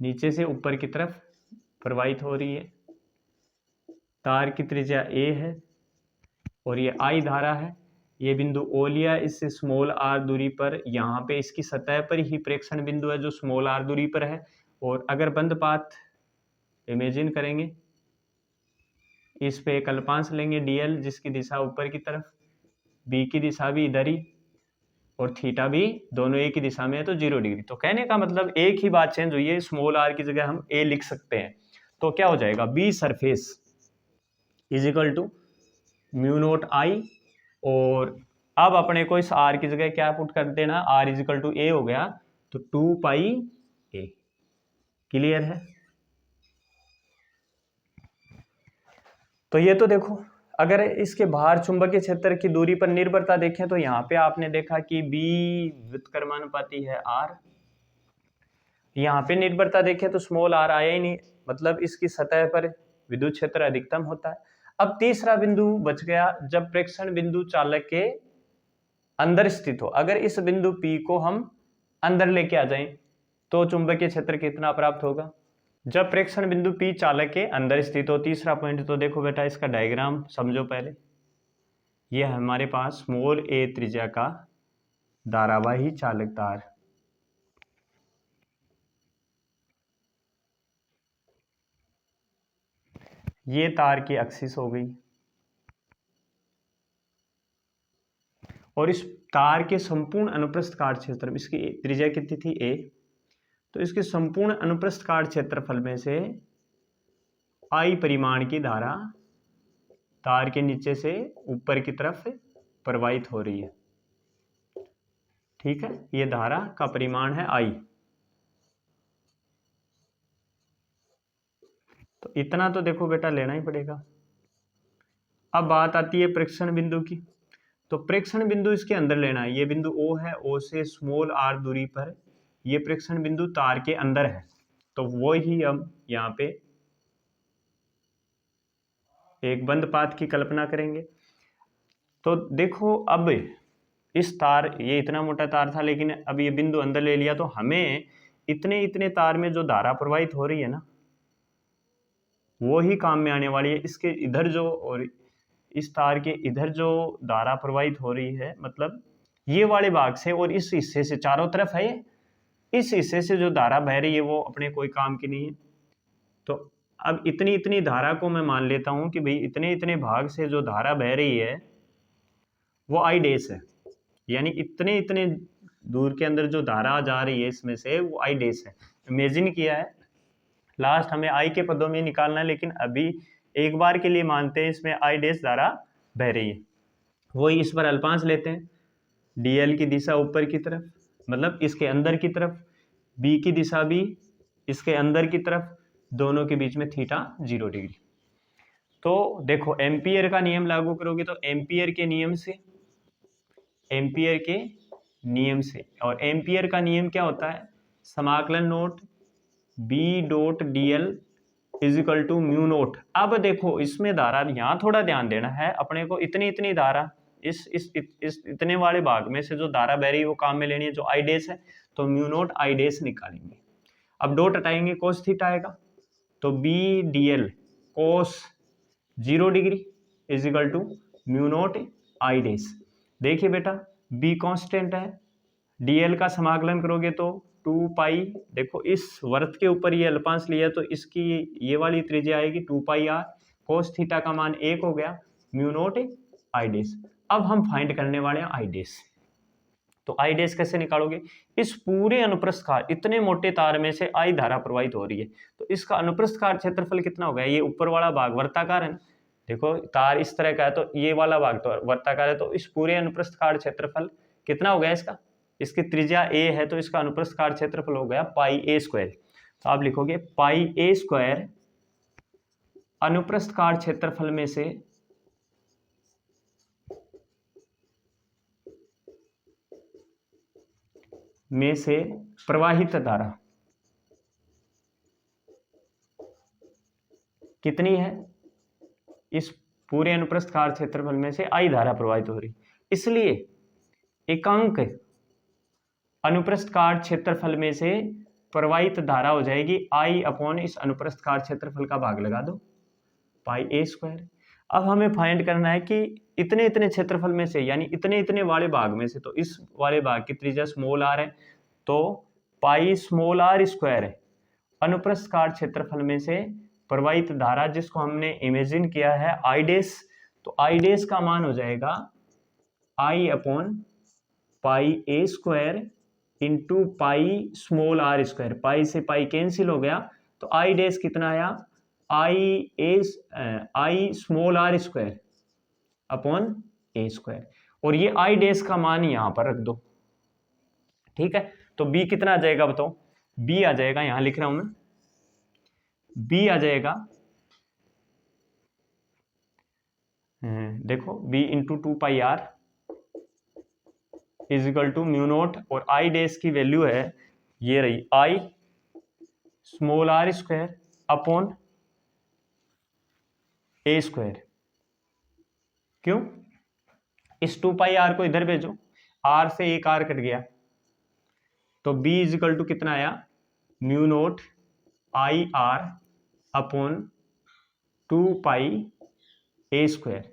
नीचे से ऊपर की तरफ प्रवाहित हो रही है, तार की त्रिज्या a है और ये I धारा है, ये बिंदु O लिया, इससे स्मॉल r दूरी पर, यहाँ पे इसकी सतह पर ही प्रेक्षण बिंदु है जो स्मॉल r दूरी पर है, और अगर बंद पाथ इमेजिन करेंगे, इस पे एक अल्पांश लेंगे DL जिसकी दिशा ऊपर की तरफ, B की दिशा भी इधर ही, और थीटा भी दोनों एक ही दिशा में है, तो 0 डिग्री। तो कहने का मतलब एक ही बात चेंज हुई है, स्मॉल r की जगह हम a लिख सकते हैं, तो क्या हो जाएगा, B surface is equal to mu naught I, और अब अपने को इस आर की जगह क्या पुट कर देना, आर इजिकल टू ए हो गया, तो 2 पाई ए। क्लियर है? तो ये तो देखो, अगर इसके बाहर चुंबकीय क्षेत्र की दूरी पर निर्भरता देखें तो यहाँ पे आपने देखा कि बी व्युत्क्रमानुपाती है आर, यहाँ पे निर्भरता देखें तो स्मॉल आर आया ही नहीं, मतलब इसकी सतह पर विद्युत क्षेत्र अधिकतम होता है। अब तीसरा बिंदु बच गया, जब प्रेक्षण बिंदु चालक के अंदर स्थित हो। अगर इस बिंदु P को हम अंदर लेके आ जाएं तो चुंबकीय क्षेत्र कितना प्राप्त होगा? जब प्रेक्षण बिंदु P चालक के अंदर स्थित हो, तीसरा पॉइंट, तो देखो बेटा इसका डायग्राम समझो पहले। ये हमारे पास स्मॉल a त्रिज्या का धारावाही चालक तार, ये तार की एक्सिस हो गई, और इस तार के संपूर्ण अनुप्रस्थ काट क्षेत्र, इसकी त्रिज्या कितनी थी a, तो इसके संपूर्ण अनुप्रस्थ काट क्षेत्रफल में से I परिमाण की धारा तार के नीचे से ऊपर की तरफ प्रवाहित हो रही है। ठीक है, ये धारा का परिमाण है I। तो इतना तो देखो बेटा लेना ही पड़ेगा। अब बात आती है प्रेक्षण बिंदु की, तो प्रेक्षण बिंदु इसके अंदर लेना है। ये बिंदु O है, O से स्मॉल r दूरी पर ये प्रेक्षण बिंदु तार के अंदर है, तो वो ही हम यहाँ पे एक बंद पाथ की कल्पना करेंगे। तो देखो, अब इस तार, ये इतना मोटा तार था, लेकिन अब ये बिंदु अंदर ले लिया, तो हमें इतने इतने तार में जो धारा प्रवाहित हो रही है ना, वो ही काम में आने वाली है। इसके इधर जो, और इस तार के इधर जो धारा प्रवाहित हो रही है, मतलब ये वाले भाग से और इस हिस्से से, चारों तरफ है ये, इस हिस्से से जो धारा बह रही है वो अपने कोई काम की नहीं है। तो अब इतनी इतनी धारा को मैं मान लेता हूं कि भाई इतने इतने भाग से जो धारा बह रही है वो आई डैश है, यानी इतने इतने दूर के अंदर जो धारा जा रही है इसमें से वो आई डैश है। इमेजिन किया है, लास्ट हमें आई के पदों में निकालना है, लेकिन अभी एक बार के लिए मानते हैं इसमें आई डैश धारा बह रही है। वही इस पर अल्पांश लेते हैं, डीएल की दिशा ऊपर की तरफ, मतलब इसके अंदर की तरफ, बी की दिशा भी इसके अंदर की तरफ, दोनों के बीच में थीटा 0 डिग्री। तो देखो एम्पियर का नियम लागू करोगे तो एम्पियर के नियम से, एम्पियर के नियम से, और एम्पियर का नियम क्या होता है, समाकलन नोट B dot DL is equal to mu naught. अब देखो इसमें धारा, यहाँ थोड़ा ध्यान देना है अपने को, इतनी इतनी धारा इस इतने वाले भाग में से जो धारा बह रही है वो काम में लेनी है, जो आई डैश है, तो म्यू नोट आई डैश निकालेंगे। अब डॉट हटाएंगे, कोस थीटा आएगा, तो B DL cos 0 degree is equal to mu naught I dash. देखिए बेटा बी कांस्टेंट है, डीएल का समाकलन करोगे तो 2 पाई, देखो इस वर्त के ऊपर ये अल्पांश लिया तो इसकी ये वाली त्रिज्या आएगी 2 पाई आर, कोस थीटा का मान 1 हो गया, म्यू नोट आई डैश। अब हम फाइंड करने वाले हैं आई डैश। तो आई डैश कैसे निकालोगे, इस पूरे अनुप्रस्थ काट, इतने मोटे तार में से आई धारा प्रवाहित हो रही है, तो इसका अनुप्रस्थ काट क्षेत्रफल कितना होगा, ये ऊपर वाला भाग वर्ताकार है ना, देखो तार इस तरह का है तो ये वाला भाग तो वर्ताकार है, तो इस पूरे अनुप्रस्थ काट क्षेत्रफल कितना हो गया इसका, इसकी त्रिज्या a है तो इसका अनुप्रस्थ काट क्षेत्रफल हो गया पाई a स्क्वायर। तो आप लिखोगे पाई a स्क्वायर अनुप्रस्थ काट क्षेत्रफल में से प्रवाहित धारा कितनी है, इस पूरे अनुप्रस्थ काट क्षेत्रफल में से आई धारा प्रवाहित हो रही, इसलिए एकांक अनुप्रस्थ काट क्षेत्रफल में से प्रवाहित धारा हो जाएगी आई अपॉन इस अनुप्रस्थ काट क्षेत्रफल का भाग लगा दो पाई a स्क्वायर। अब हमें फाइंड करना है कि इतने इतने क्षेत्रफल में से, यानी इतने इतने वाले भाग में से, तो इस वाले भाग की त्रिज्या स्मॉल r है, तो पाई स्मॉल r स्क्वायर है अनुप्रस्थ काट क्षेत्रफल में से प्रवाहित धारा, जिसको हमने इमेजिन किया है आई डैश, तो आई डैश का मान हो जाएगा I upon pi a square into pi small r square, pi से पाई कैंसिल हो गया, तो आई डैश कितना आया, आई small r square upon a square. और ये आई डैश का मान यहां पर रख दो, ठीक है। तो बी कितना आ जाएगा बताओ, बी आ जाएगा, यहां लिख रहा हूं मैं, बी आ जाएगा, देखो B into 2πr is equal to mu naught, और आई डैश की वैल्यू है ये रही I small r square upon a square. क्यों, इस 2πr को इधर भेजो, r से एक r कट गया, तो b इज इक्वल टू कितना आया, mu naught I R upon 2π A square.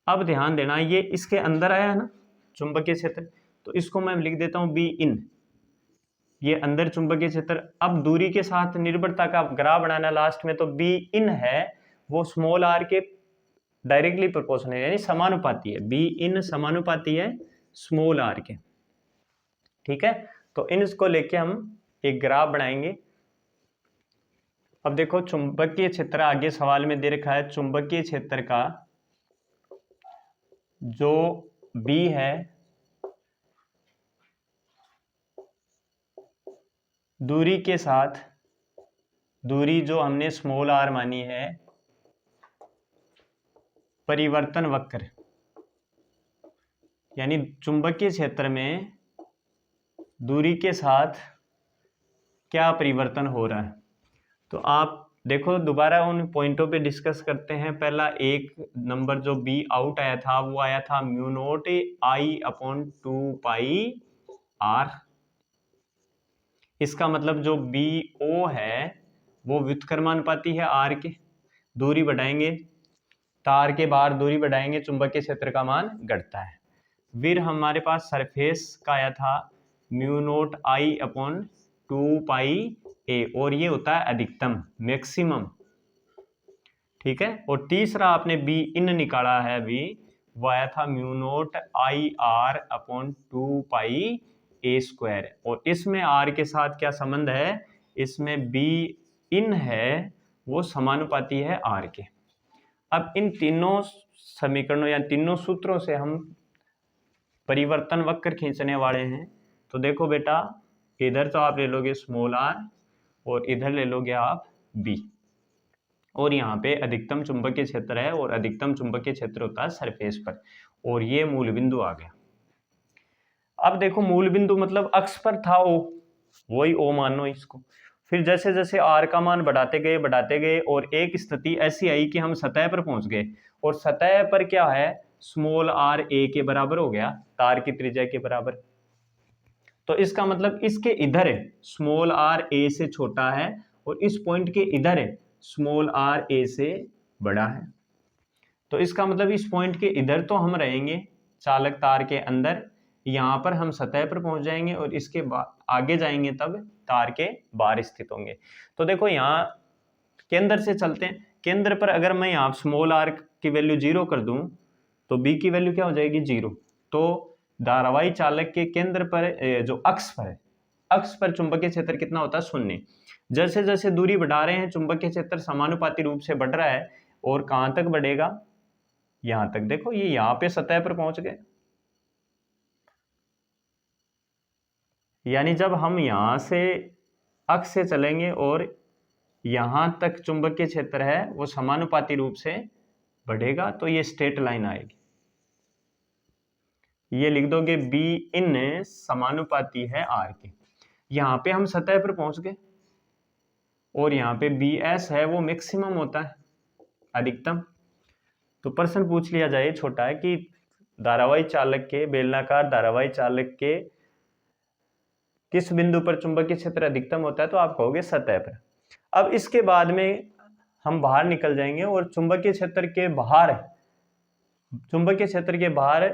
अब ध्यान देना, ये इसके अंदर आया है ना चुंबकीय क्षेत्र, तो इसको मैं लिख देता हूं बी इन, ये अंदर चुंबकीय क्षेत्र। अब दूरी के साथ निर्भरता का ग्राफ बनाना लास्ट में, तो बी इन है वो स्मॉल आर के डायरेक्टली प्रोपोर्शनल है, यानी समानुपाती है, बी इन समानुपाती है स्मॉल आर के, ठीक है। तो इन इसको लेके हम एक ग्राफ बनाएंगे। अब देखो चुंबकीय क्षेत्र आगे सवाल में दे रखा है, चुंबकीय क्षेत्र का जो B है दूरी के साथ, दूरी जो हमने स्मॉल आर मानी है, परिवर्तन वक्र, यानी चुंबकीय क्षेत्र में दूरी के साथ क्या परिवर्तन हो रहा है। तो आप देखो दोबारा उन पॉइंटों पे डिस्कस करते हैं। पहला एक नंबर जो बी आउट आया था वो आया था म्यू नोट आई अपॉन 2πr। इसका मतलब जो बी ओ है वो व्युत्क्रमानुपाती है आर के, दूरी बढ़ाएंगे, तार के बाहर दूरी बढ़ाएंगे, चुंबकीय क्षेत्र का मान घटता है। फिर हमारे पास सरफेस का आया था म्यू नोट आई अपॉन 2πa, और ये होता है अधिकतम, मैक्सिमम, ठीक है। और तीसरा आपने बी इन निकाला है अभी, वो आया था mu naught I R upon 2πa square, और इसमें आर के साथ क्या संबंध है, इसमें बी इन है वो समानुपाती है आर के। अब इन तीनों समीकरणों या तीनों सूत्रों से हम परिवर्तन वक्र खींचने वाले हैं। तो देखो बेटा, इधर तो आप ले लोगे स्मॉल आर और इधर ले लोगे आप बी, और यहाँ पे अधिकतम चुंबकीय क्षेत्र है, और अधिकतम चुंबकीय क्षेत्र होता है सरफेस पर, और ये मूल बिंदु आ गया। अब देखो मूल बिंदु मतलब अक्ष पर था ओ, वही ओ मानो इसको। फिर जैसे जैसे आर का मान बढ़ाते गए और एक स्थिति ऐसी आई कि हम सतह पर पहुंच गए, और सतह पर क्या है, स्मॉल आर ए के बराबर हो गया, तार की त्रिज्या के बराबर। तो इसका मतलब इसके इधर है स्मॉल आर ए से छोटा है, और इस पॉइंट के इधर है स्मॉल आर ए से बड़ा है। तो इसका मतलब इस पॉइंट के इधर तो हम रहेंगे चालक तार के अंदर, यहां पर हम सतह पर पहुंच जाएंगे, और इसके आगे जाएंगे तब तार के बाहर स्थित होंगे। तो देखो यहाँ केंद्र से चलते हैं, केंद्र पर अगर मैं यहाँ स्मॉल आर की वैल्यू 0 कर दूं तो बी की वैल्यू क्या हो जाएगी 0। तो धारावाही चालक के केंद्र पर जो अक्ष पर है, अक्ष पर चुंबकीय क्षेत्र कितना होता है, 0। जैसे जैसे दूरी बढ़ा रहे हैं चुंबकीय क्षेत्र समानुपाती रूप से बढ़ रहा है, और कहां तक बढ़ेगा, यहां तक। देखो ये यहां पे सतह पर पहुंच गए, यानी जब हम यहां से अक्ष से चलेंगे और यहां तक चुंबकीय क्षेत्र है वो समानुपाती रूप से बढ़ेगा, तो ये स्ट्रेट लाइन आएगी। ये लिख दोगे बी इन समानुपाती है आर के। यहां पे हम सतह पर पहुंच गए, और यहाँ पे बी एस है वो मैक्सिमम होता है, अधिकतम। तो प्रश्न पूछ लिया जाए छोटा है कि धारावाही चालक के, बेलनाकार धारावाही चालक के किस बिंदु पर चुंबकीय क्षेत्र अधिकतम होता है, तो आप कहोगे सतह पर। अब इसके बाद में हम बाहर निकल जाएंगे, और चुंबकीय क्षेत्र के बाहर, चुंबकीय क्षेत्र के बाहर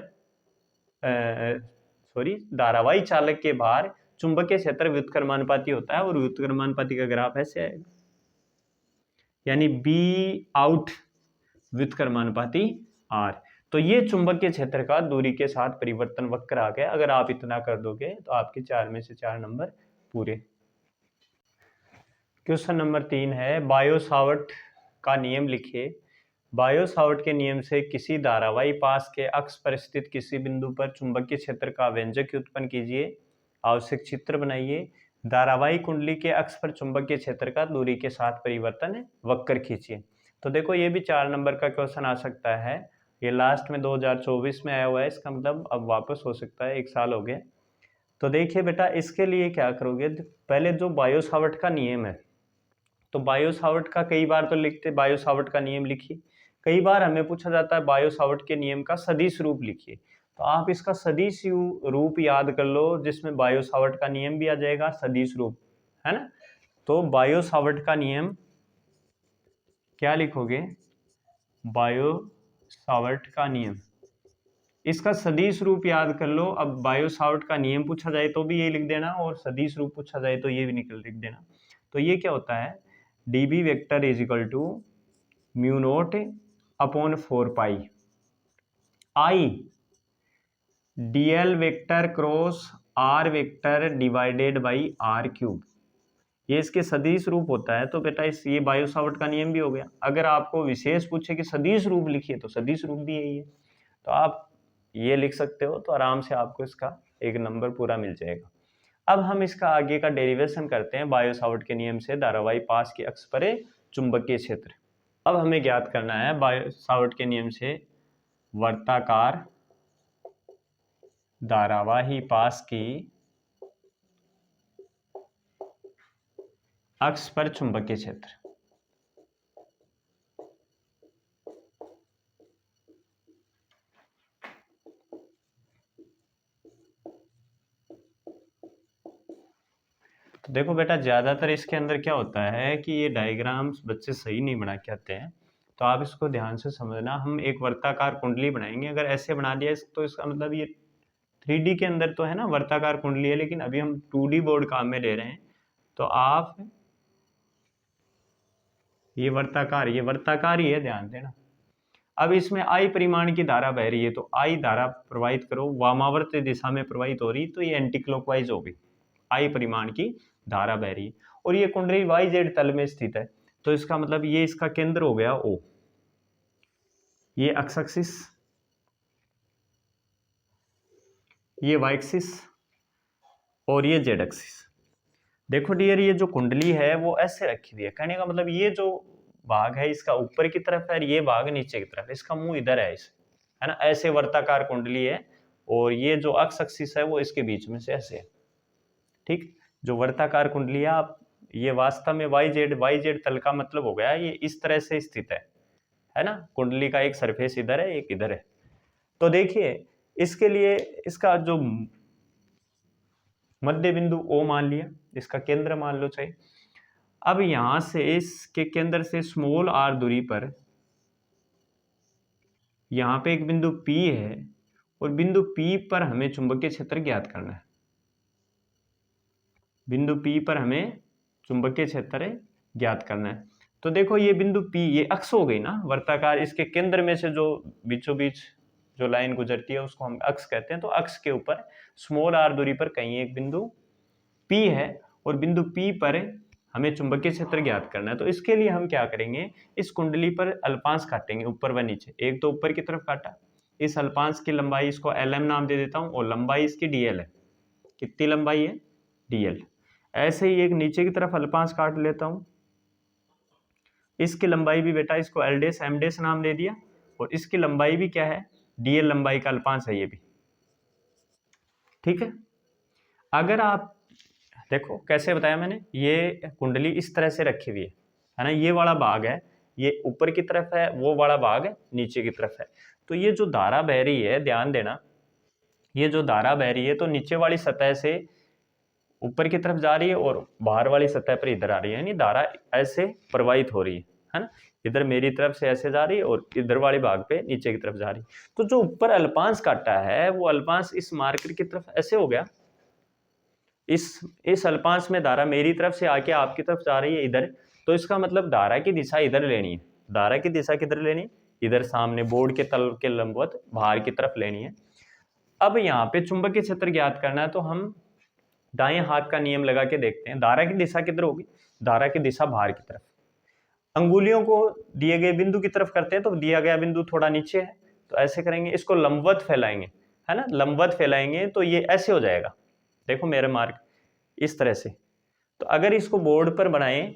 धारावाही चालक के बाहर चुंबकीय क्षेत्र व्युत्क्रमानुपाती होता है, और व्युत्क्रमानुपाती का ग्राफ ऐसे आएगा, यानी बी आउट व्युत्क्रमानुपाती आर। तो ये चुंबकीय क्षेत्र का दूरी के साथ परिवर्तन वक्र आ गया। अगर आप इतना कर दोगे तो आपके 4 में से 4 नंबर पूरे। क्वेश्चन नंबर 3 है, बायो सावर्ट का नियम लिखिए। बायो सावर्ट के नियम से किसी धारावाही पास के अक्ष पर स्थित किसी बिंदु पर चुंबकीय क्षेत्र का व्यंजक उत्पन्न कीजिए। आवश्यक चित्र बनाइए। धारावाही कुंडली के अक्ष पर चुंबकीय क्षेत्र का दूरी के साथ परिवर्तन वक्र खींचिए। तो देखो ये भी 4 नंबर का क्वेश्चन आ सकता है। ये लास्ट में 2024 में आया हुआ है, इसका मतलब अब वापस हो सकता है, 1 साल हो गया। तो देखिए बेटा, इसके लिए क्या करोगे, पहले जो बायो सावर्ट का नियम है, तो बायो सावर्ट का कई बार तो लिखते बायो सावर्ट का नियम लिखिए, कई बार हमें पूछा जाता है बायो सावर्ट के नियम का सदिश रूप लिखिए। तो आप इसका सदिश रूप याद कर लो, जिसमें बायो सावर्ट का नियम भी आ जाएगा, सदिश रूप, है ना। तो बायो सावर्ट का नियम क्या लिखोगे, बायो सावर्ट का नियम, इसका सदिश रूप याद कर लो। अब बायो सावर्ट का नियम पूछा जाए तो भी ये लिख देना, और सदिश रूप पूछा जाए तो ये भी लिख देना। तो ये क्या होता है, dB vector is equal to mu naught upon 4 pi I dl vector cross r vector divided by r cube. ये इसके सदिश रूप होता है। तो बेटा ये बायो सावर्ट का नियम भी हो गया। अगर आपको विशेष पूछे कि सदिश रूप लिखिए, तो सदिश रूप भी यही है, तो आप ये लिख सकते हो, तो आराम से आपको इसका 1 नंबर पूरा मिल जाएगा। अब हम इसका आगे का डेरिवेशन करते हैं। बायो सावर्ट के नियम से धारावाही पास के अक्ष पर चुंबकीय क्षेत्र। अब हमें ज्ञात करना है बायो सावर्ट के नियम से वर्ताकार धारावाही पास की अक्ष पर चुंबकीय क्षेत्र। तो देखो बेटा, ज्यादातर इसके अंदर क्या होता है कि ये डायग्राम्स बच्चे सही नहीं बना के आते हैं, तो आप इसको ध्यान से समझना। हम एक वर्ताकार कुंडली बनाएंगे, अगर ऐसे बना दिया तो इसका मतलब ये 3D के अंदर तो है ना वर्ताकार कुंडली है, लेकिन अभी हम 2D बोर्ड काम में ले रहे हैं। तो आप ये वर्ताकार ही है, ध्यान देना। अब इसमें I परिमाण की धारा बह रही है, तो I धारा प्रवाहित करो, वामावर्त दिशा में प्रवाहित हो रही, तो ये एंटी क्लॉकवाइज होगी। I परिमाण की धारा बह रही है, और ये कुंडली YZ तल में स्थित है। तो इसका मतलब ये इसका केंद्र हो गया O, ये एक्स एक्सिस, ये Y एक्सिस, और ये Z एक्सिस। देखो डियर, ये जो कुंडली है वो ऐसे रखी हुई है। कहने का मतलब ये जो भाग है इसका ऊपर की तरफ है, ये भाग नीचे की तरफ, इसका मुंह इधर है, इस है ना, ऐसे वर्ताकार कुंडली है। और ये जो अक्ष एक्सिस है वो इसके बीच में से ऐसे है। ठीक, जो वर्ताकार कुंडली है, आप ये वास्तव में YZ तल का मतलब हो गया ये इस तरह से स्थित है ना। कुंडली का एक सरफेस इधर है, एक इधर है। तो देखिए इसके लिए इसका जो मध्य बिंदु O मान लिया, इसका केंद्र मान लो चाहे। अब यहां से इसके केंद्र से स्मॉल r दूरी पर यहां पे एक बिंदु P है, और बिंदु P पर हमें चुंबकीय क्षेत्र ज्ञात करना है। बिंदु P पर हमें चुंबकीय क्षेत्र ज्ञात करना है। तो देखो ये बिंदु P, ये अक्ष हो गई ना वर्ताकार, इसके केंद्र में से जो बीचों बीच जो लाइन गुजरती है उसको हम अक्ष कहते हैं। तो अक्ष के ऊपर स्मॉल r दूरी पर कहीं एक बिंदु P है, और बिंदु P पर हमें चुंबकीय क्षेत्र ज्ञात करना है। तो इसके लिए हम क्या करेंगे, इस कुंडली पर अल्पांश काटेंगे, ऊपर व नीचे। एक तो ऊपर की तरफ काटा, इस अल्पांश की लंबाई इसको LM नाम दे देता हूं, और लंबाई इसकी DL है। कितनी लंबाई है, DL। ऐसे ही एक नीचे की तरफ अल्पांश काट लेता हूं, इसकी लंबाई भी बेटा इसको L डैश M डैश नाम दे दिया, और इसकी लंबाई भी क्या है, DL लंबाई का अल्पांश है ये भी। ठीक है, अगर आप देखो कैसे बताया मैंने, ये कुंडली इस तरह से रखी हुई है ना, ये वाला भाग है ये ऊपर की तरफ है, वो वाला भाग नीचे की तरफ है। तो ये जो धारा बह रही है, ध्यान देना, ये जो धारा बह रही है तो नीचे वाली सतह से ऊपर की तरफ जा रही है, और बाहर वाली सतह पर इधर आ रही है, यानी धारा ऐसे प्रवाहित हो रही है ना। इधर मेरी तरफ से ऐसे जा रही है, और इधर वाले भाग पे नीचे की तरफ जा रही है। तो जो ऊपर अल्पांश काटा है वो अल्पांश इस मार्कर की तरफ ऐसे हो गया, इस अल्पांश में धारा मेरी तरफ से आके आपकी तरफ जा रही है इधर। तो इसका मतलब धारा की दिशा इधर लेनी है। धारा की दिशा किधर लेनी है, इधर सामने बोर्ड के तल के लंबवत बाहर की तरफ लेनी है। अब यहाँ पे चुंबकीय क्षेत्र ज्ञात करना है, तो हम दाएं हाथ का नियम लगा के देखते हैं। धारा की दिशा किधर होगी, धारा की दिशा बाहर की तरफ। अंगुलियों को दिए गए बिंदु की तरफ करते हैं तो दिया गया बिंदु थोड़ा नीचे है, तो ऐसे करेंगे, इसको लंबवत फैलाएंगे, है ना, लंबवत फैलाएंगे तो ये ऐसे हो जाएगा, देखो मेरे मार्क इस तरह से। तो अगर इसको बोर्ड पर बनाएं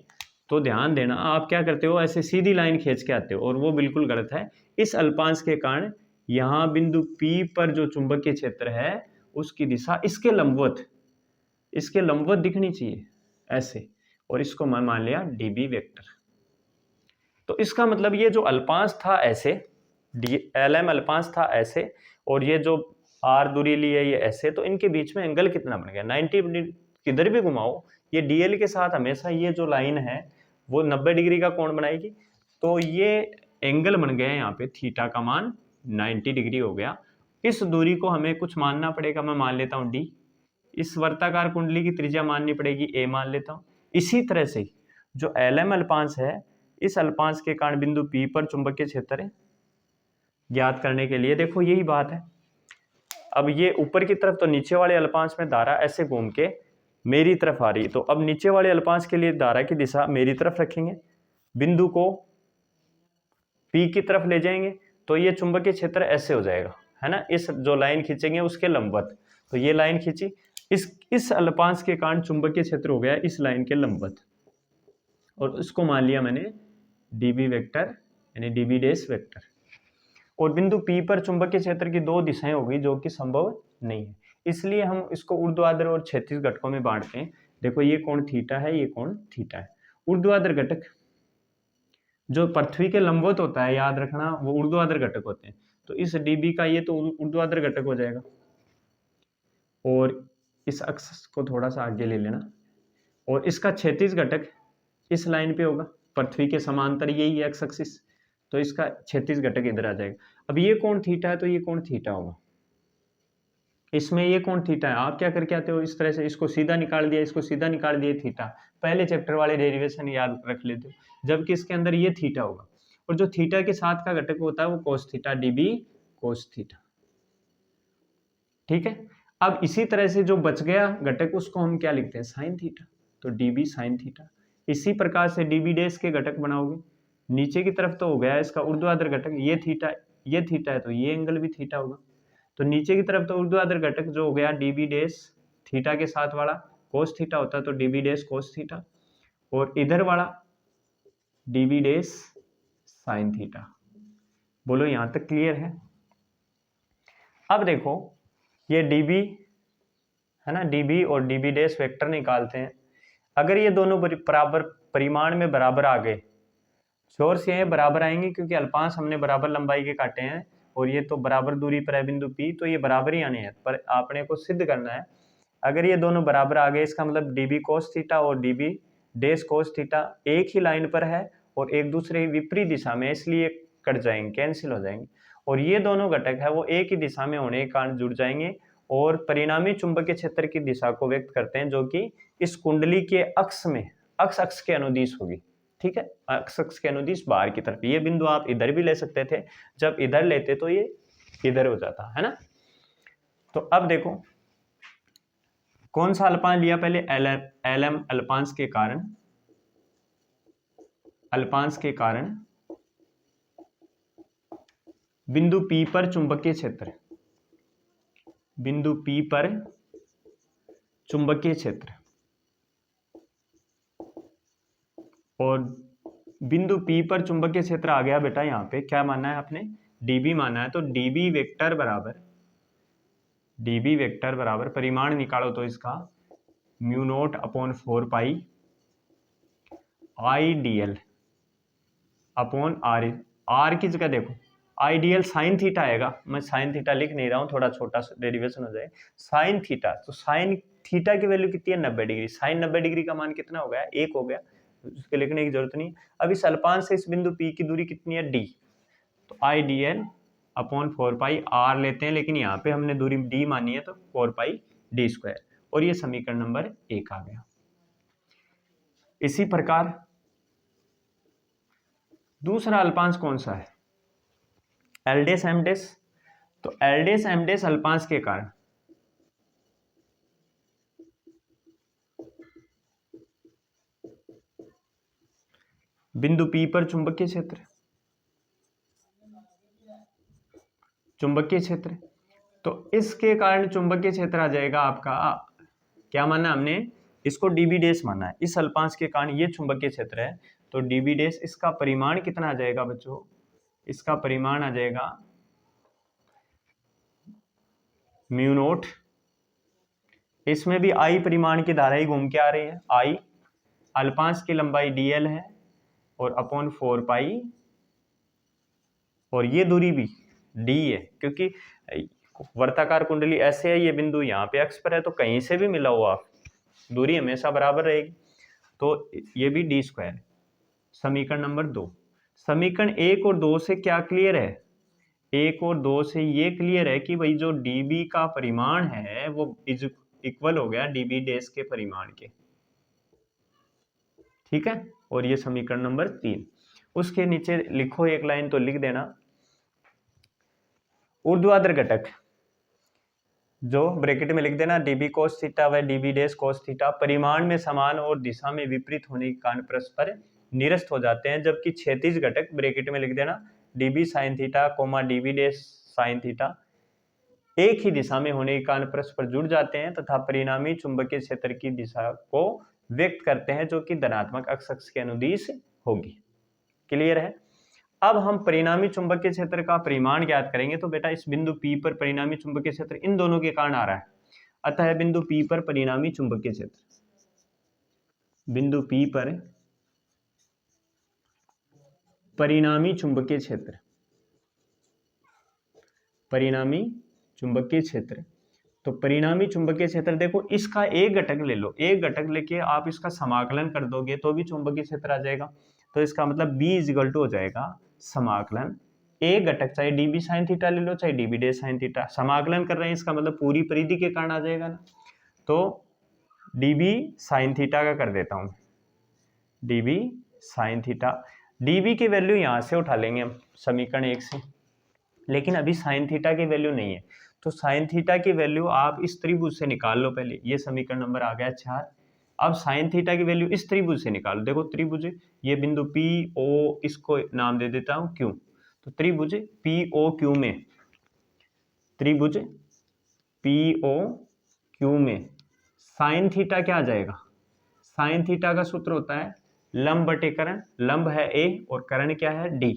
तो ध्यान देना, आप क्या करते हो, ऐसे सीधी लाइन खींच के आते हो, और वो बिल्कुल गलत है। इस अल्पांश के कारण यहाँ बिंदु P पर जो चुंबकीय क्षेत्र है उसकी दिशा इसके लंबवत दिखनी चाहिए ऐसे, और इसको मैं मान लिया dB वेक्टर। तो इसका मतलब ये जो अल्पांश था ऐसे, LM अल्पांश था ऐसे, और ये जो R दूरी ली है ये ऐसे, तो इनके बीच में एंगल कितना बन गया 90, किधर भी घुमाओ ये DL के साथ हमेशा ये जो लाइन है वो 90 डिग्री का कोण बनाएगी, तो ये एंगल बन गया यहाँ पे थीटा का मान 90 डिग्री हो गया। इस दूरी को हमें कुछ मानना पड़ेगा, मैं मान लेता हूँ D, इस वर्ताकार कुंडली की त्रिज्या माननी पड़ेगी A मान लेता हूँ। इसी तरह से जो LM अल्पांश है, इस अल्पांश के कारण बिंदु P पर चुंबकीय क्षेत्र ज्ञात करने के लिए देखो यही बात है। अब ये ऊपर की तरफ, तो नीचे वाले अल्पांश में धारा ऐसे घूम के मेरी तरफ आ रही है, तो अब नीचे वाले अल्पांश के लिए धारा की दिशा मेरी तरफ रखेंगे, बिंदु को P की तरफ ले जाएंगे, तो ये चुंबकीय क्षेत्र ऐसे हो जाएगा, है ना, इस जो लाइन खींचेंगे उसके लंबवत, तो ये लाइन खींची, इस अल्पांश के कारण चुंबकीय क्षेत्र हो गया इस लाइन के लंबवत, और इसको मान लिया मैंने dB वेक्टर यानी dB डैश वेक्टर। और बिंदु P पर चुंबकीय क्षेत्र की दो दिशाएं होगी जो कि संभव नहीं है, इसलिए हम इसको ऊर्ध्वाधर और क्षैतिज घटकों में बांटते हैं। देखो ये कोण थीटा है, ये कोण थीटा है। ऊर्ध्वाधर घटक जो पृथ्वी के लंबवत होता है, याद रखना, वो ऊर्ध्वाधर घटक होते हैं, तो इस dB का ये तो ऊर्ध्वाधर घटक हो जाएगा, और इस अक्ष को थोड़ा सा आगे ले लेना, और इसका क्षैतिज घटक इस लाइन पे होगा, पृथ्वी के समांतर यही है एक्स एक्सिस, तो इसका क्षैतिज घटक इधर आ जाएगा। अब ये कोण थीटा है तो ये कोण थीटा होगा, इसमें ये कोण थीटा है, आप क्या करके आते हो, इस तरह से इसको सीधा निकाल दिया, इसको सीधा निकाल दिया थीटा, पहले चैप्टर वाले डेरिवेशन याद रख लेते हो, जबकि इसके अंदर ये थीटा होगा, और जो थीटा के साथ का घटक होता है वो cos theta, dB cos theta, ठीक है। अब इसी तरह से जो बच गया घटक उसको हम क्या लिखते हैं, साइन थीटा, तो dB साइन थीटा। इसी प्रकार से dB डैश के घटक बनाओगे, नीचे की तरफ तो हो गया इसका ऊर्ध्वाधर घटक, ये थीटा है तो ये एंगल भी थीटा होगा, तो नीचे की तरफ तो ऊर्ध्वाधर घटक जो हो गया dB डैश थीटा के साथ वाला कोस थीटा होता है, तो dB डैश कोस थीटा, और इधर वाला dB डैश साइन थीटा। बोलो यहां तक क्लियर है। अब देखो ये dB है ना, dB और dB डैश वेक्टर निकालते हैं, अगर ये दोनों बराबर परिमाण में बराबर आ गए, जोर से ये बराबर आएंगे क्योंकि अल्पांश हमने बराबर लंबाई के काटे हैं, और ये तो बराबर दूरी पर है बिंदु P, तो ये बराबर ही आने हैं, पर आपने को सिद्ध करना है। अगर ये दोनों बराबर आ गए इसका मतलब dB कोस थीटा और dB डैश कोस थीटा एक ही लाइन पर है और एक दूसरे विपरीत दिशा में, इसलिए कट जाएंगे, कैंसिल हो जाएंगे, और ये दोनों घटक है वो एक ही दिशा में होने के कारण जुड़ जाएंगे, और परिणामी चुंबकीय क्षेत्र की दिशा को व्यक्त करते हैं जो कि इस कुंडली के अक्ष में अक्ष के अनुदिश होगी, ठीक है, अक्ष के अनुदिश बाहर की तरफ। ये बिंदु आप इधर भी ले सकते थे, जब इधर लेते तो ये इधर हो जाता है ना। तो अब देखो कौन सा अल्पांश लिया पहले, LM अल्पांश के कारण बिंदु P पर चुंबकीय क्षेत्र, बिंदु P पर चुंबकीय क्षेत्र, और बिंदु P पर चुंबकीय क्षेत्र आ गया बेटा, यहाँ पे क्या मानना है आपने, dB मानना है, तो dB वेक्टर बराबर परिमाण निकालो तो इसका म्यू नोट अपॉन 4 पाई IDL अपॉन R की जगह देखो IDL साइन थीटा आएगा, मैं साइन थीटा लिख नहीं रहा हूँ, थोड़ा छोटा डेरिवेशन हो जाए, साइन थीटा, तो साइन थीटा की वैल्यू कितनी है 90 डिग्री, साइन 90 डिग्री का मान कितना हो गया, 1 हो गया, उसके लिखने की जरूरत नहीं। अब इस अल्पांश से इस बिंदु P की दूरी कितनी है D, तो IDL अपॉन 4 पाई R लेते हैं, लेकिन यहाँ पे हमने दूरी D मानी है तो 4 पाई D स्क्वायर, और ये समीकरण नंबर 1 आ गया। इसी प्रकार दूसरा अल्पांश कौन सा है, L डैश M डैश, तो L डैश M डैश अल्पांश के कारण बिंदु P पर चुंबकीय क्षेत्र, चुंबकीय क्षेत्र, तो इसके कारण चुंबकीय क्षेत्र आ जाएगा आपका, क्या माना हमने इसको डीबी डैश माना है, इस अल्पांश के कारण ये चुंबकीय क्षेत्र है, तो डीबी डैश, इसका परिमाण कितना आ जाएगा बच्चों, इसका परिमाण आ जाएगा म्यू नोट, इसमें भी आई परिमाण की धारा ही घूम के आ रही है, आई अल्पांश की लंबाई dl है और अपॉन 4 पाई, और ये दूरी भी d है, क्योंकि वर्ताकार कुंडली ऐसे है, ये बिंदु यहाँ पे अक्ष पर है, तो कहीं से भी मिला हुआ दूरी हमेशा बराबर रहेगी, तो ये भी d स्क्वायर। समीकरण नंबर 2, समीकरण 1 और 2 से क्या क्लियर है, 1 और 2 से ये क्लियर है कि भाई जो db का परिमाण है वो इज इक्वल हो गया db डैश के परिमाण के, ठीक है। और ये समीकरण नंबर 3, उसके नीचे लिखो एक लाइन तो लिख देना, ऊर्ध्वाधर घटक जो ब्रैकेट में लिख देना db cos थीटा व db डैश cos थीटा परिमाण में समान और दिशा में विपरीत होने के कारण परस्पर निरस्त हो जाते हैं, जबकि क्षैतिज घटक ब्रैकेट में लिख देना db sin theta db dash sin theta एक ही दिशा में होने के कारण परस्पर जुड़ जाते हैं तथा परिणामी चुंबकीय क्षेत्र की दिशा को व्यक्त करते हैं, जो कि धनात्मक अक्ष के अनुदिश होगी। क्लियर है। अब हम परिणामी चुंबकीय क्षेत्र का परिमाण ज्ञात करेंगे, तो बेटा इस बिंदु P पर परिणामी चुंबकीय क्षेत्र इन दोनों के कारण आ रहा है, अतः बिंदु P पर परिणामी चुंबकीय क्षेत्र, बिंदु P पर परिणामी चुंबकीय क्षेत्र, परिणामी चुंबकीय क्षेत्र, तो परिणामी चुंबकीय क्षेत्र देखो, इसका एक घटक ले लो, एक घटक लेके आप इसका समाकलन कर दोगे तो भी चुंबकीय क्षेत्र आ जाएगा, तो इसका मतलब B इक्वल टू हो जाएगा समाकलन एक घटक, चाहे db sin थीटा ले लो चाहे db डैश sin थीटा, समाकलन कर रहे हैं इसका मतलब पूरी परिधि के कारण आ जाएगा ना, तो db sin थीटा का कर देता हूं, db sin थीटा, db की वैल्यू यहां से उठा लेंगे हम समीकरण 1 से, लेकिन अभी sin थीटा की वैल्यू नहीं है, तो sin थीटा की वैल्यू आप इस त्रिभुज से निकाल लो पहले, ये समीकरण नंबर आ गया 4। अब sin थीटा की वैल्यू इस त्रिभुज से निकालो, देखो त्रिभुज ये बिंदु P O, इसको नाम दे देता हूं Q, तो त्रिभुज P O Q में, त्रिभुज P O Q में sin थीटा क्या आ जाएगा, sin थीटा का सूत्र होता है लंब बटे कर्ण, लंब है A और कर्ण क्या है D,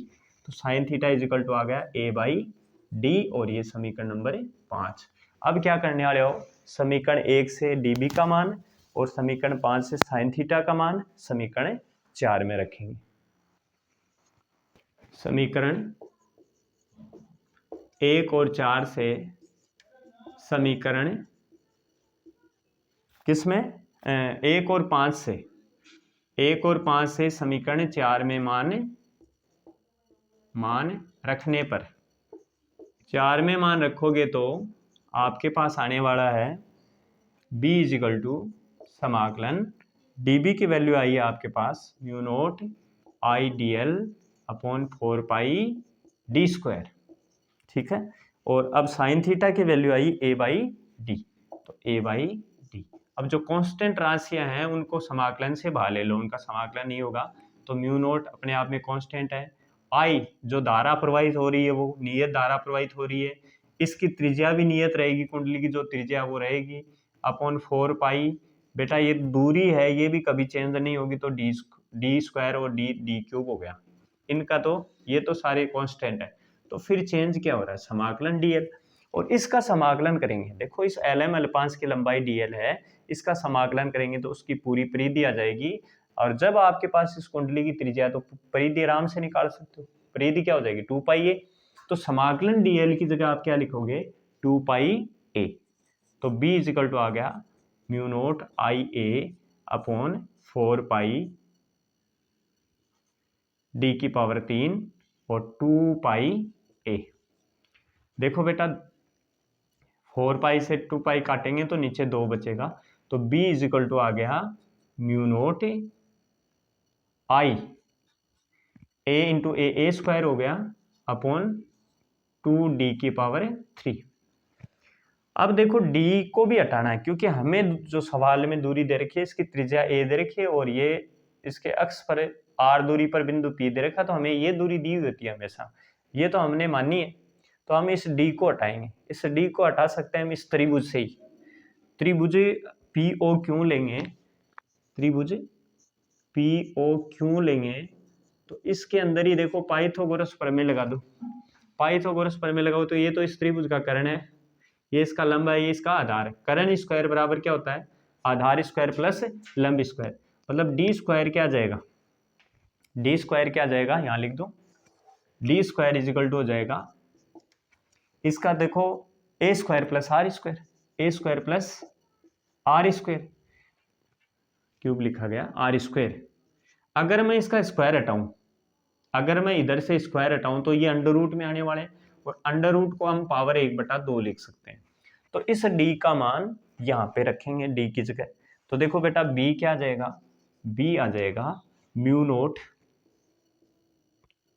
तो sin theta is equal to आ गया A बाई D, और ये समीकरण नंबर 5। अब क्या करने वाले हो, समीकरण 1 से dB का मान और समीकरण 5 से sin थीटा का मान समीकरण 4 में रखेंगे। समीकरण 1 और 4 से समीकरण किसमें 1 और 5 से, 1 और 5 से समीकरण 4 में मान रखने पर, 4 में मान रखोगे तो आपके पास आने वाला है B इज इक्वल टू समाकलन dB की वैल्यू आई है आपके पास म्यू नोट आई dl अपॉन 4 पाई d स्क्वायर, ठीक है। और अब sin थीटा की value I A by D, तो A बाई D। अब जो कांस्टेंट राशियां हैं उनको समाकलन से बाहर ले लो, उनका समाकलन नहीं होगा, तो म्यू नोट अपने आप में कांस्टेंट है, I जो धारा प्रवाहित हो रही है वो नियत धारा प्रवाहित हो रही है, इसकी त्रिज्या भी नियत रहेगी, कुंडली की जो त्रिज्या वो रहेगी अपॉन 4 पाई, बेटा ये दूरी है ये भी कभी चेंज नहीं होगी, तो डी स्क्वायर और डी क्यूब हो गया, इनका तो ये तो सारे कांस्टेंट है, तो फिर चेंज क्या हो रहा है समाकलन dl, और इसका समाकलन करेंगे, देखो इस lm अल्पांश की लंबाई dl है, इसका समाकलन करेंगे तो उसकी पूरी परिधि आ जाएगी, और जब आपके पास इस कुंडली की त्रिज्या तो परिधि आराम से निकाल सकते हो, परिधि क्या हो जाएगी 2 पाई a, तो समाकलन dl की जगह आप क्या लिखोगे 2 पाई a, तो b इज इक्वल टू आ गया mu naught I A upon 4 pi d की पावर 3 और 2 पाई a। देखो बेटा 4 पाई से 2 पाई काटेंगे तो नीचे 2 बचेगा, तो b इज इक्वल टू आ गया mu naught I a into A square हो गया अपॉन 2d की पावर 3। अब देखो d को भी हटाना है, क्योंकि हमें जो सवाल में दूरी दे रखी है इसकी त्रिज्या a दे रखी है और ये इसके अक्ष पर r दूरी पर बिंदु P दे रखा, तो हमें ये दूरी दी हुई होती है हमेशा, ये तो हमने मानी है। तो हम इस d को हटाएंगे, इस d को हटा सकते हैं हम इस त्रिभुज से ही। त्रिभुज POQ लेंगे, त्रिभुज POQ लेंगे, तो इसके अंदर ही देखो पाइथागोरस प्रमेय लगा दो। पाइथागोरस प्रमेय लगाओ तो ये तो इस त्रिभुज का कर्ण है, ये इसका लंब है, ये इसका आधार है। कर्ण स्क्वायर बराबर क्या होता है? आधार स्क्वायर प्लस लंब स्क्वायर। मतलब डी स्क्वायर क्या आ जाएगा? डी स्क्वायर क्या आ जाएगा? यहां लिख दो, D square is equal to हो जाएगा इसका देखो A square plus are square, A square plus are square, cube लिखा गया आर स्क्वायर। अगर मैं इसका स्क्वायर हटाऊं, अगर मैं इधर से स्क्वायर हटाऊं तो ये अंडर रूट में आने वाले हैं, और अंडर रूट को हम पावर 1/2 लिख सकते हैं। तो इस d का मान यहाँ पे रखेंगे d की जगह। तो देखो बेटा b क्या आ जाएगा? b आ जाएगा mu naught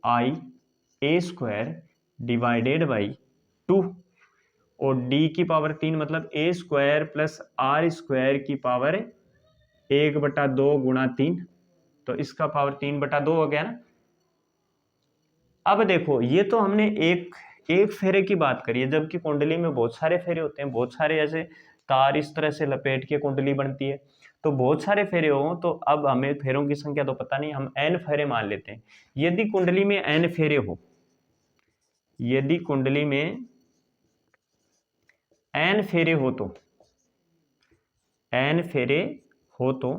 I a square divided by 2, और d की पावर 3 मतलब a square plus are square की पावर 1/2 गुणा 3, तो इसका पावर 3/2 हो गया ना। अब देखो ये तो हमने एक फेरे की बात करी है, जबकि कुंडली में बहुत सारे फेरे होते हैं, बहुत सारे ऐसे तार इस तरह से लपेट के कुंडली बनती है, तो बहुत सारे फेरे हो, तो अब हमें फेरों की संख्या तो पता नहीं, हम n फेरे मान लेते हैं। यदि कुंडली में n फेरे हो, यदि कुंडली में n फेरे हो तो n फेरे हो तो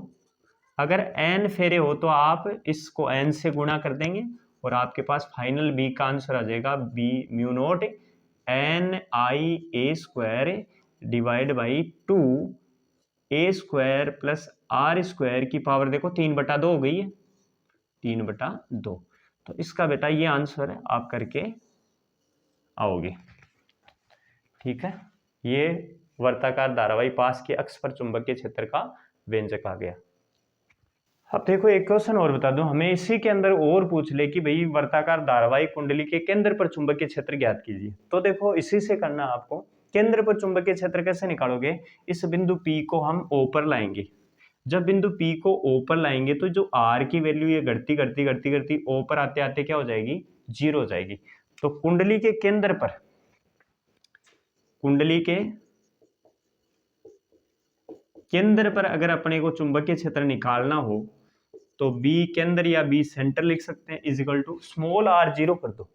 अगर n फेरे हो तो आप इसको n से गुणा कर देंगे, और आपके पास फाइनल b का आंसर आ जाएगा b mu naught N I a square divide by 2 a square plus are square की पावर देखो 3/2 हो गई है, 3/2। तो इसका बेटा ये आंसर है, आप करके आओगे। ठीक है, ये वर्ताकार धारावाही पास के अक्ष पर चुंबकीय क्षेत्र का व्यंजक आ गया। अब देखो एक क्वेश्चन और बता दूं, हमें इसी के अंदर और पूछ ले कि भाई वर्ताकार धारावाही कुंडली के केंद्र पर चुंबकीय क्षेत्र ज्ञात कीजिए। तो देखो इसी से करना आपको, केंद्र पर चुंबकीय क्षेत्र कैसे निकालोगे? इस बिंदु P को हम O पर लाएंगे। जब बिंदु P को O पर लाएंगे तो जो R की वैल्यू ये घटती घटती घटती घटती O पर आते आते क्या हो जाएगी? 0 हो जाएगी। तो कुंडली के केंद्र पर, कुंडली के केंद्र पर अगर अपने को चुंबकीय क्षेत्र निकालना हो तो B केंद्र या B सेंटर लिख सकते हैं, is equal to small r 0 कर दो,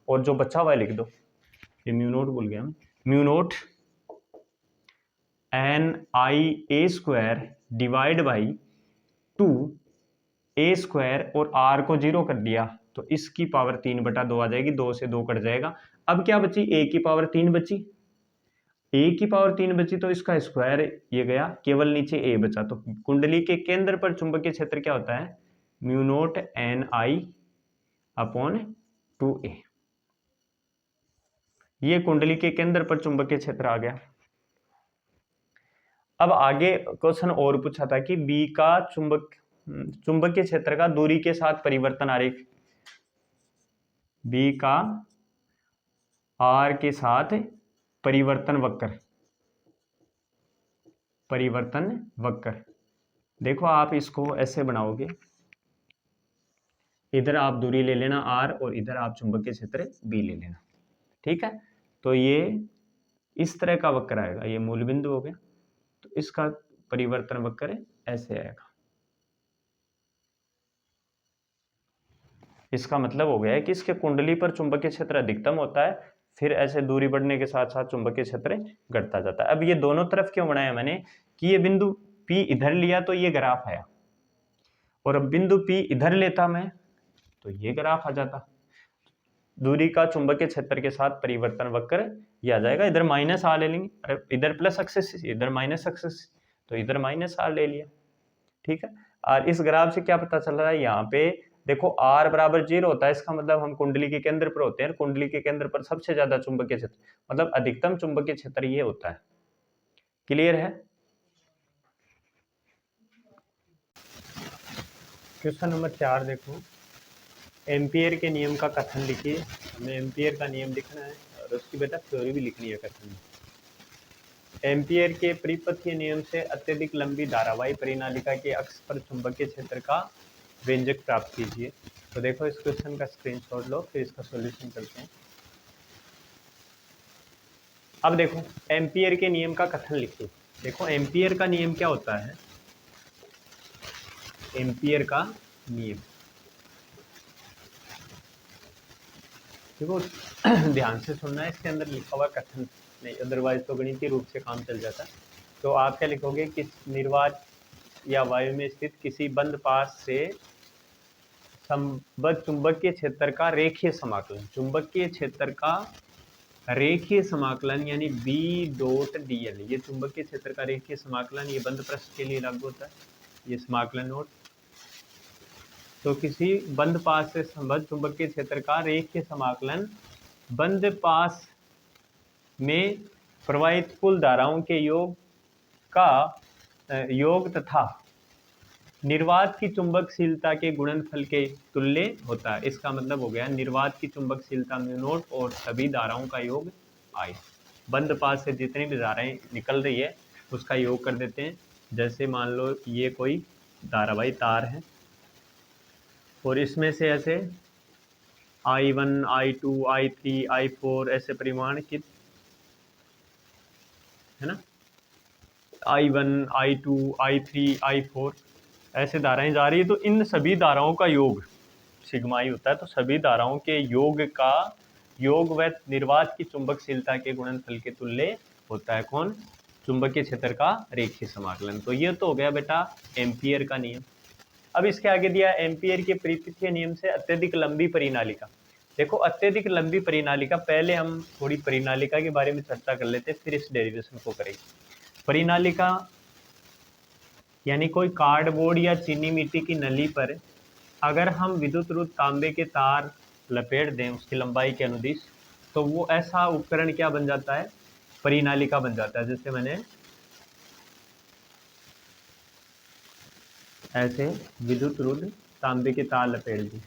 और जो बचा हुआ लिख दो, ये म्यू नोट भूल गया मैं, mu naught N I a square divide by 2 a square, और r को 0 कर दिया तो इसकी पावर 3/2 आ जाएगी, 2 से 2 कट जाएगा। अब क्या बची? a की पावर 3 बची, a की पावर 3 बची तो इसका स्क्वायर ये गया, केवल नीचे a बचा। तो कुंडली के केंद्र पर चुंबकीय क्षेत्र क्या होता है? म्यू नोट एन आई अपॉन 2a। ये कुंडली के केंद्र पर चुंबकीय क्षेत्र आ गया। अब आगे क्वेश्चन और पूछा था कि B का चुंबकीय क्षेत्र का दूरी के साथ परिवर्तन आरेख, B का R के साथ परिवर्तन वक्र, परिवर्तन वक्र। देखो आप इसको ऐसे बनाओगे, इधर आप दूरी ले लेना R और इधर आप चुंबकीय क्षेत्र B ले लेना। ठीक है, तो ये इस तरह का वक्र आएगा, ये मूल बिंदु हो गया, तो इसका परिवर्तन वक्र ऐसे आएगा। इसका मतलब हो गया है कि इसके कुंडली पर चुंबकीय क्षेत्र अधिकतम होता है, फिर ऐसे दूरी बढ़ने के साथ साथ चुंबकीय क्षेत्र घटता जाता है। अब ये दोनों तरफ क्यों बनाया मैंने कि ये बिंदु P इधर लिया तो ये ग्राफ आया, और अब बिंदु P इधर लेता मैं तो ये ग्राफ आ जाता। दूरी का चुंबकीय क्षेत्र के साथ परिवर्तन वक्र ये आ जाएगा। इधर माइनस आर ले लेंगे, इधर प्लस एक्सिस, इधर माइनस एक्सिस, तो इधर माइनस आर ले लिया। ठीक है, और इस ग्राफ से क्या पता चल रहा है? यहाँ पे देखो r बराबर 0 होता है, इसका मतलब हम कुंडली के केंद्र पर होते हैं, कुंडली के केंद्र पर सबसे ज्यादा चुंबकीय क्षेत्र मतलब अधिकतम चुंबकीय क्षेत्र ये होता है। क्लियर है? क्वेश्चन नंबर 4 देखो, एम्पियर के नियम का कथन लिखिए। हमें एम्पियर का नियम लिखना है और उसकी बेटा थ्योरी भी लिखनी है कथन में। एम्पियर के परिपथीय नियम से अत्यधिक लंबी धारावाही परिनालिका के अक्ष पर चुंबकीय क्षेत्र का व्यंजक प्राप्त कीजिए। तो देखो इस क्वेश्चन का स्क्रीनशॉट लो, फिर इसका सॉल्यूशन करते हैं। अब देखो एम्पियर के नियम का कथन लिखिए। देखो एम्पियर का नियम क्या होता है, एम्पियर का नियम देखो ध्यान से सुनना है, इसके अंदर लिखा हुआ कथन नहीं, अदरवाइज तो गणितीय रूप से काम चल जाता है। तो आप क्या लिखोगे कि निर्वात या वायु में स्थित किसी बंद पास से संबद्ध चुंबकीय क्षेत्र का रेखीय समाकलन, चुंबकीय क्षेत्र का रेखीय समाकलन यानी बी डॉट डी एल, ये चुंबकीय क्षेत्र का रेखीय समाकलन, ये बंद पृष्ठ के लिए लागू होता है, ये समाकलन नोट। तो किसी बंद पास से संबद्ध चुंबकीय क्षेत्र का रेखीय समाकलन बंद पास में प्रवाहित कुल धाराओं के योग का योग तथा निर्वात की चुंबकशीलता के गुणनफल के तुल्य होता है। इसका मतलब हो गया निर्वात की चुंबकशीलता म्यू नॉट और सभी धाराओं का योग आई। बंद पास से जितनी भी धाराएं निकल रही है उसका योग कर देते हैं। जैसे मान लो ये कोई धारावाही तार है और इसमें से ऐसे I1, I2, I3, I4 ऐसे परिमाणित है ना, I1, I2, I3, I4 ऐसे धाराएं जा रही है। तो इन सभी धाराओं का योग सिग्मा ही होता है। तो सभी धाराओं के योग का योग व निर्वात की चुंबकशीलता के गुणनफल के तुल्य होता है कौन, चुंबकीय क्षेत्र का रेखीय समाकलन। तो ये तो हो गया बेटा एम्पियर का नियम। अब इसके आगे दिया एम्पियर के परिपथीय नियम से अत्यधिक लंबी परिनालिका। देखो अत्यधिक लंबी परिनालिका, पहले हम थोड़ी परिनालिका के बारे में चर्चा कर लेते हैं, फिर इस डेरिवेशन को करेंगे। परिनालिका यानी कोई कार्डबोर्ड या चीनी मिट्टी की नली पर अगर हम विद्युत रूप तांबे के तार लपेट दें उसकी लंबाई के अनुदिश, तो वो ऐसा उपकरण क्या बन जाता है, परिनालिका बन जाता है। जैसे मैंने ऐसे विद्युत रूप तांबे के तार लपेट दिए,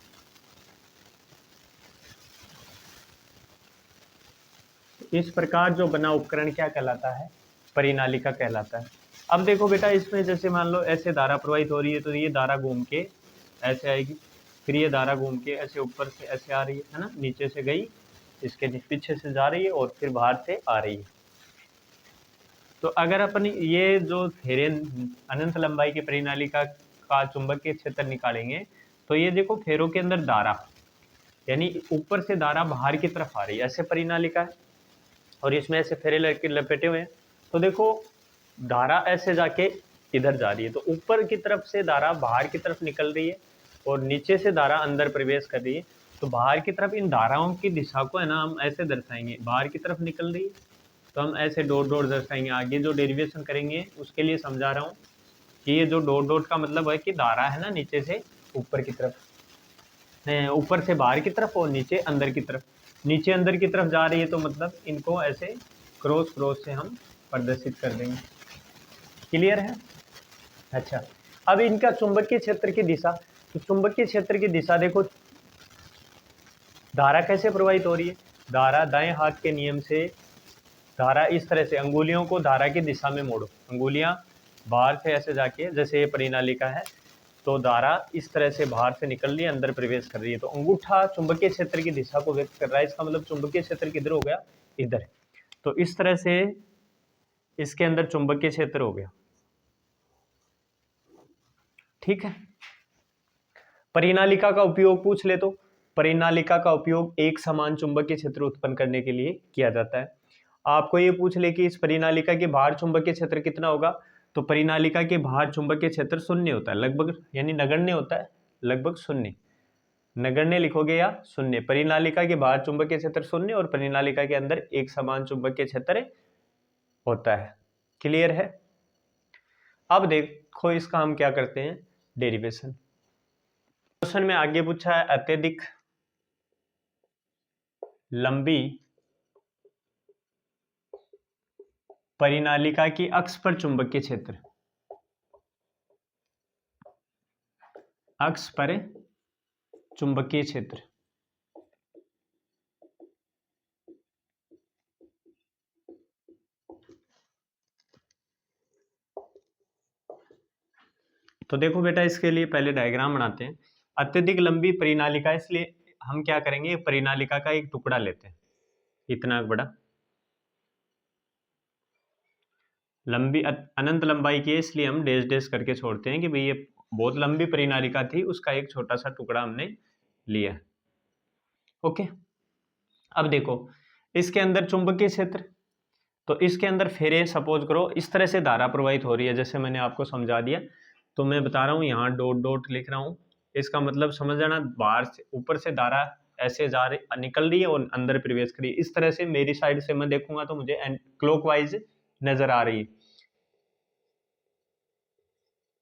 इस प्रकार जो बना उपकरण क्या कहलाता है, परिनालिका कहलाता है। अब देखो बेटा इसमें जैसे मान लो ऐसे धारा प्रवाहित हो रही है, तो ये धारा घूम के ऐसे आएगी, फिर ये धारा घूम के ऐसे ऊपर से ऐसे आ रही है ना, नीचे से गई, इसके पीछे से जा रही है और फिर बाहर से आ रही है। तो अगर अपन ये जो फेरेन अनंत लंबाई की परिनालिका का चुंबकीय क्षेत्र निकालेंगे, तो ये देखो फेरों के अंदर धारा यानी ऊपर से धारा बाहर की तरफ आ रही है, ऐसे परिनालिका है और इसमें ऐसे फेरे लपेटे हुए हैं। तो देखो धारा ऐसे जाके इधर जा रही है, तो ऊपर की तरफ से धारा बाहर की तरफ निकल रही है और नीचे से धारा अंदर प्रवेश कर रही है। तो बाहर की तरफ इन धाराओं की दिशा को है ना हम ऐसे दर्शाएंगे, बाहर की तरफ निकल रही है तो हम ऐसे डॉट डॉट दर्शाएंगे। आगे जो डेरिवेशन करेंगे उसके लिए समझा रहा हूँ कि ये जो डॉट डॉट का मतलब है कि धारा है ना नीचे से ऊपर की तरफ, ऊपर से बाहर की तरफ और नीचे अंदर की तरफ, नीचे अंदर की तरफ जा रही है, तो मतलब इनको ऐसे क्रॉस क्रॉस से हम प्रदर्शित कर देंगे। क्लियर है? अच्छा, अब इनका चुंबकीय क्षेत्र की दिशा, तो चुंबकीय क्षेत्र की दिशा देखो धारा कैसे प्रवाहित हो रही है, धारा दाएं हाथ के नियम से धारा इस तरह से अंगुलियों को धारा की दिशा में मोड़ो, अंगुलियां बाहर से ऐसे जाके, जैसे ये परिनालिका है तो धारा इस तरह से बाहर से निकल रही है अंदर प्रवेश कर रही है, तो अंगूठा चुंबकीय क्षेत्र की दिशा को व्यक्त कर रहा है। इसका मतलब चुंबकीय क्षेत्र किधर हो गया, इधर। तो इस तरह से इसके अंदर चुंबकीय क्षेत्र हो गया, ठीक है। परिनालिका का उपयोग पूछ ले, तो परिनालिका का उपयोग एक समान चुंबकीय क्षेत्र उत्पन्न करने के लिए किया जाता है। आपको ये पूछ ले कि इस परिनालिका के बाहर चुंबकीय क्षेत्र कितना होगा, तो परिनालिका के बाहर चुंबकीय क्षेत्र शून्य होता है लगभग, यानी नगण्य होता है, लगभग शून्य, नगण्य लिखोगे या शून्य। परिनालिका के बाहर चुंबकीय क्षेत्र शून्य और परिनालिका के अंदर एक समान चुंबकीय क्षेत्र होता है। क्लियर है? अब देखो इसका हम क्या करते हैं, डेरिवेशन। क्वेश्चन में आगे पूछा है अत्यधिक लंबी परिनालिका की अक्ष पर चुंबकीय क्षेत्र, अक्ष पर चुंबकीय क्षेत्र। तो देखो बेटा, इसके लिए पहले डायग्राम बनाते हैं। अत्यधिक लंबी परिनालिका, इसलिए हम क्या करेंगे, परिनालिका का एक टुकड़ा लेते हैं, इतना बड़ा, लंबी अनंत लंबाई की है, इसलिए हम डैश डैश करके छोड़ते हैं कि भाई ये बहुत लंबी परिनालिका थी, उसका एक छोटा सा टुकड़ा हमने लिया। ओके, अब देखो इसके अंदर चुंबकीय क्षेत्र, तो इसके अंदर फेरे, सपोज करो इस तरह से धारा प्रवाहित हो रही है, जैसे मैंने आपको समझा दिया। तो मैं बता रहा हूँ, यहाँ डॉट डॉट लिख रहा हूँ, इसका मतलब समझ जाना, बाहर से ऊपर से धारा ऐसे जा रही, निकल रही है और अंदर प्रवेश करी, इस तरह से मेरी साइड से मैं देखूंगा तो मुझे क्लॉकवाइज नजर आ रही है।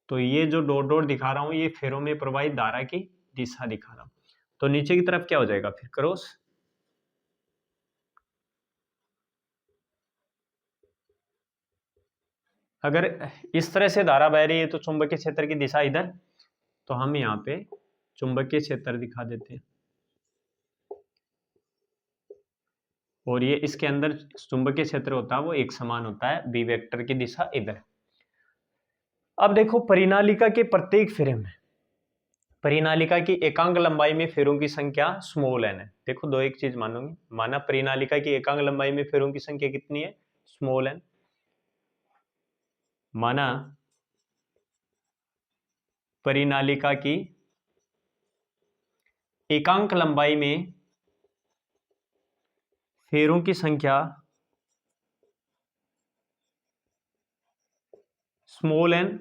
तो ये जो डॉट डॉट दिखा रहा हूँ, ये फेरों में प्रवाहित धारा की दिशा दिखा रहा हूँ। तो नीचे की तरफ क्या हो जाएगा फिर, क्रॉस। अगर इस तरह से धारा बह रही है तो चुंबकीय क्षेत्र की दिशा इधर, तो हम यहाँ पे चुंबकीय क्षेत्र दिखा देते हैं, और ये इसके अंदर चुंबकीय क्षेत्र होता है वो एक समान होता है, बी वेक्टर की दिशा इधर। अब देखो परिनालिका के प्रत्येक फेरे में, परिनालिका की एकांक लंबाई में फेरों की संख्या स्मॉल एन है। देखो दो एक चीज मानोगे, माना परिनालिका की एकांक लंबाई में फेरों की संख्या कितनी है, स्मॉल एन। माना परिनालिका की एकांक लंबाई में फेरों की संख्या स्मॉल एन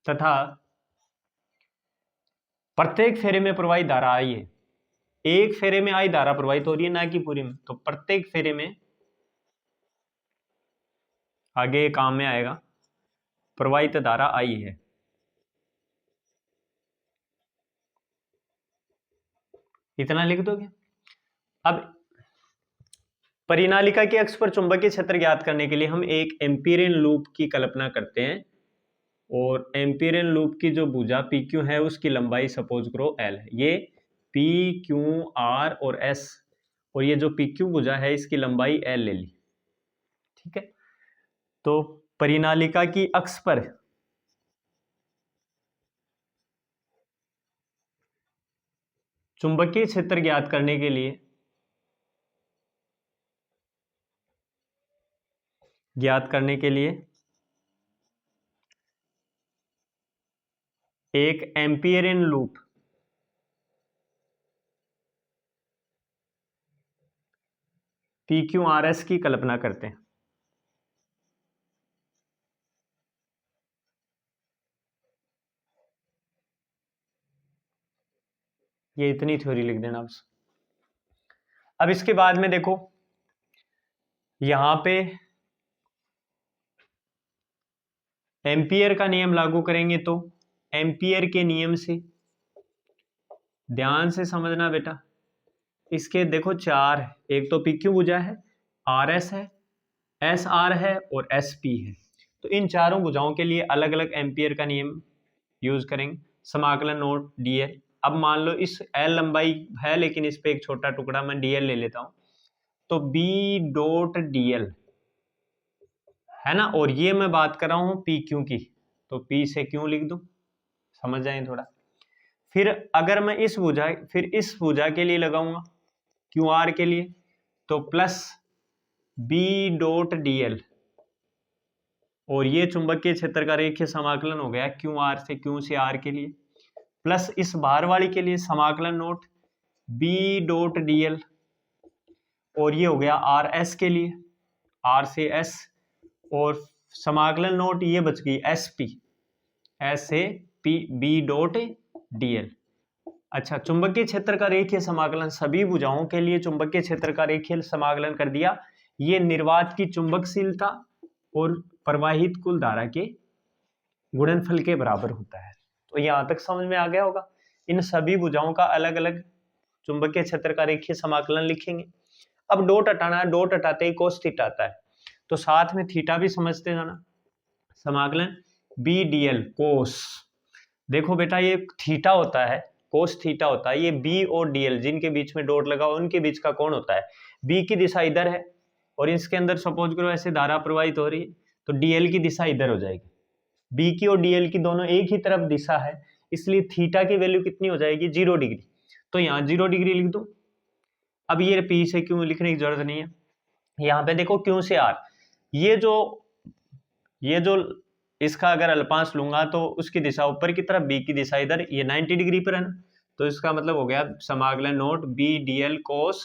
तथा प्रत्येक फेरे में प्रवाहित धारा आई है, एक फेरे में आई धारा प्रवाहित हो रही है, ना कि पूरी में, तो प्रत्येक फेरे में आगे काम में आएगा प्रवाहित धारा आई है। इतना लिख दोगे। अब परिनालिका के अक्ष पर चुंबकीय क्षेत्र ज्ञात करने के लिए हम एक एम्पीरियन लूप की कल्पना करते हैं, और एम्पीरियन लूप की जो भुजा पी क्यू है उसकी लंबाई सपोज करो एल है। ये पी क्यू आर और एस, और ये जो पी क्यू भुजा है इसकी लंबाई एल ले ली, ठीक है। तो परिनालिका की अक्ष पर चुंबकीय क्षेत्र ज्ञात करने के लिए एक Amperian loop P Q R S की कल्पना करते हैं। ये इतनी थ्योरी लिख देना बस। अब इसके बाद में देखो यहां पे एम्पियर का नियम लागू करेंगे, तो एम्पियर के नियम से, ध्यान से समझना बेटा, इसके देखो चार है, एक तो पी क्यू भुजा है, आर एस है, एस आर है और एस पी है। तो इन चारों भुजाओं के लिए अलग अलग एम्पियर का नियम यूज करेंगे, समाकलन नोट डीएल। अब मान लो इस एल लंबाई है लेकिन इस पे एक छोटा टुकड़ा मैं डीएल ले लेता हूं, तो बी डॉट डीएल है ना, और ये मैं बात कर रहा हूं पी क्यू की, तो पी से क्यू लिख दूं, समझ जाए थोड़ा। फिर अगर मैं इस भुजा के लिए लगाऊंगा क्यू आर के लिए, तो प्लस बी डॉट डीएल, और ये चुंबकीय क्षेत्र का रेखीय समाकलन हो गया क्यू आर से क्यू से आर के लिए, प्लस इस बाहर वाली के लिए समाकलन नोट बी डॉट डीएल, और ये हो गया आर एस के लिए, आर से एस, और समाकलन नोट ये बच गई एस पी, एस से पी, बी डॉट डीएल। अच्छा, चुंबकीय क्षेत्र का रेखीय समाकलन सभी भुजाओं के लिए चुंबकीय क्षेत्र का रेखीय समाकलन कर दिया। ये निर्वात की चुंबकशीलता और प्रवाहित कुल धारा के गुणनफल के बराबर होता है। तो यहां तक समझ में आ गया होगा। इन सभी भुजाओं का अलग अलग चुंबकीय क्षेत्र का रेखीय समाकलन लिखेंगे। अब डॉट हटाना है, डॉट हटाते ही कोस थीटा आता है, तो साथ में थीटा भी समझते जाना। समाकलन बी डीएल कोस, देखो बेटा ये थीटा होता है, कोस थीटा होता है, ये बी और डीएल जिनके बीच में डॉट लगा उनके बीच का कोण होता है। बी की दिशा इधर है और इसके अंदर सपोज करो ऐसे धारा प्रवाहित हो रही है, तो डीएल की दिशा इधर हो जाएगी, बी की और डीएल की दोनों एक ही तरफ दिशा है, इसलिए थीटा की वैल्यू कितनी हो जाएगी 0 डिग्री। तो यहाँ 0 डिग्री लिख दो। अब ये पी से क्यों लिखने की जरूरत नहीं है। यहाँ पे देखो क्यू से आर, ये जो इसका अगर अल्पांश लूंगा तो उसकी दिशा ऊपर की तरफ, बी की दिशा इधर, ये 90 डिग्री पर है ना, तो इसका मतलब हो गया समाकलन नोट B D L cos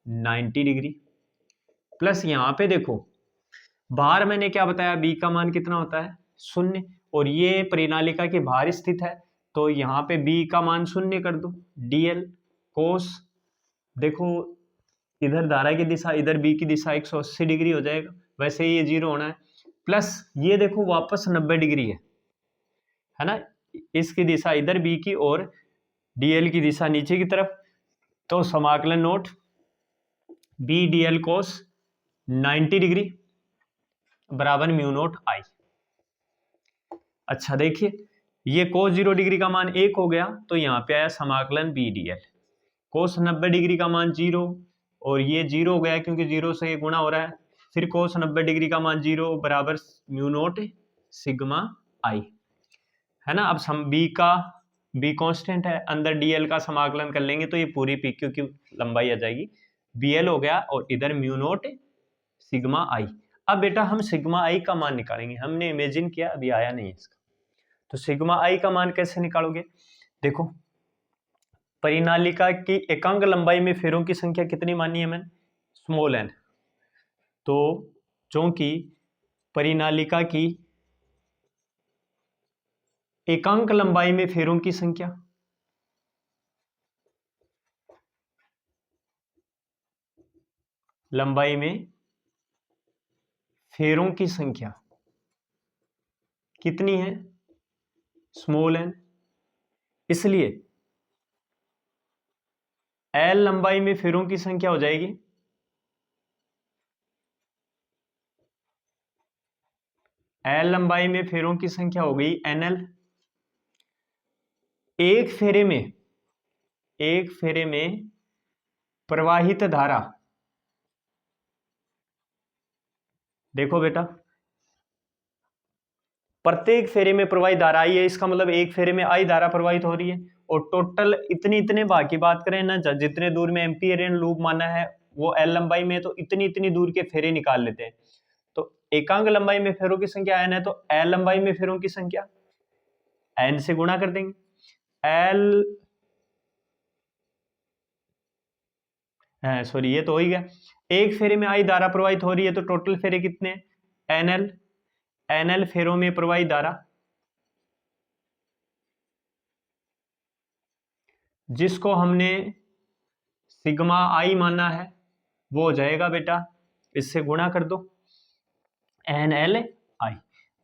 90 degree. Plus यहाँ पे देखो बाहर मैंने क्या बताया, बी का मान कितना होता है 0, और ये परिनालिका के बाहर स्थित है, तो यहाँ पे बी का मान 0 कर दो, डी एल कोस, देखो इधर धारा की दिशा, इधर बी की दिशा 180 डिग्री हो जाएगा, वैसे ही ये 0 होना है। प्लस ये देखो वापस 90 डिग्री है ना, इसकी दिशा इधर बी की और डीएल की दिशा नीचे की तरफ, तो समाकलन नोट B D L cos 90 degree बराबर म्यू नोट आई। अच्छा देखिए ये कोस 0 डिग्री का मान 1 हो गया, तो यहाँ पे आया समाकलन B D L cos 90 degree का मान 0, और ये 0 हो गया क्योंकि 0 से ये गुणा हो रहा है, फिर कोस 90 डिग्री का मान 0 बराबर म्यू नोट सिग्मा आई, है ना। अब हम बी कांस्टेंट है, अंदर डीएल का समाकलन कर लेंगे तो ये पूरी पीक्यू की लंबाई आ जाएगी, बीएल हो गया, और इधर म्यू नोट सिग्मा आई। अब बेटा हम सिग्मा आई का मान निकालेंगे, हमने इमेजिन किया अभी आया नहीं इसका, तो सिग्मा आई का मान कैसे निकालोगे, देखो परिनालिका की एकांक लंबाई में फेरों की संख्या कितनी मानी है मैंने, स्मॉल एन, तो चूंकि परिनालिका की एकांक लंबाई में फेरों की संख्या फेरों की संख्या कितनी है, स्मॉल एन, इसलिए एल लंबाई में फेरों की संख्या हो जाएगी एल लंबाई में फेरों की संख्या हो गई एनएल। एक फेरे में प्रवाहित धारा, देखो बेटा प्रत्येक फेरे में प्रवाहित धारा आई है, इसका मतलब एक फेरे में आई धारा प्रवाहित हो रही है, और टोटल इतने भाग की बात करें ना, जितने दूर में एम्पियरियन लूप माना है वो एल लंबाई में, तो इतनी दूर के फेरे निकाल लेते हैं, तो एकांक लंबाई में फेरों की संख्या एन है, तो एल लंबाई में फेरों की संख्या एन से गुणा कर देंगे, एल सॉरी ये तो हो ही गया, एक फेरे में आई धारा प्रवाहित हो रही है, तो टोटल फेरे कितने, एनएल फेरों में प्रवाहित धारा, जिसको हमने सिग्मा आई माना है, वो हो जाएगा बेटा, इससे गुणा कर दो एन एल आई,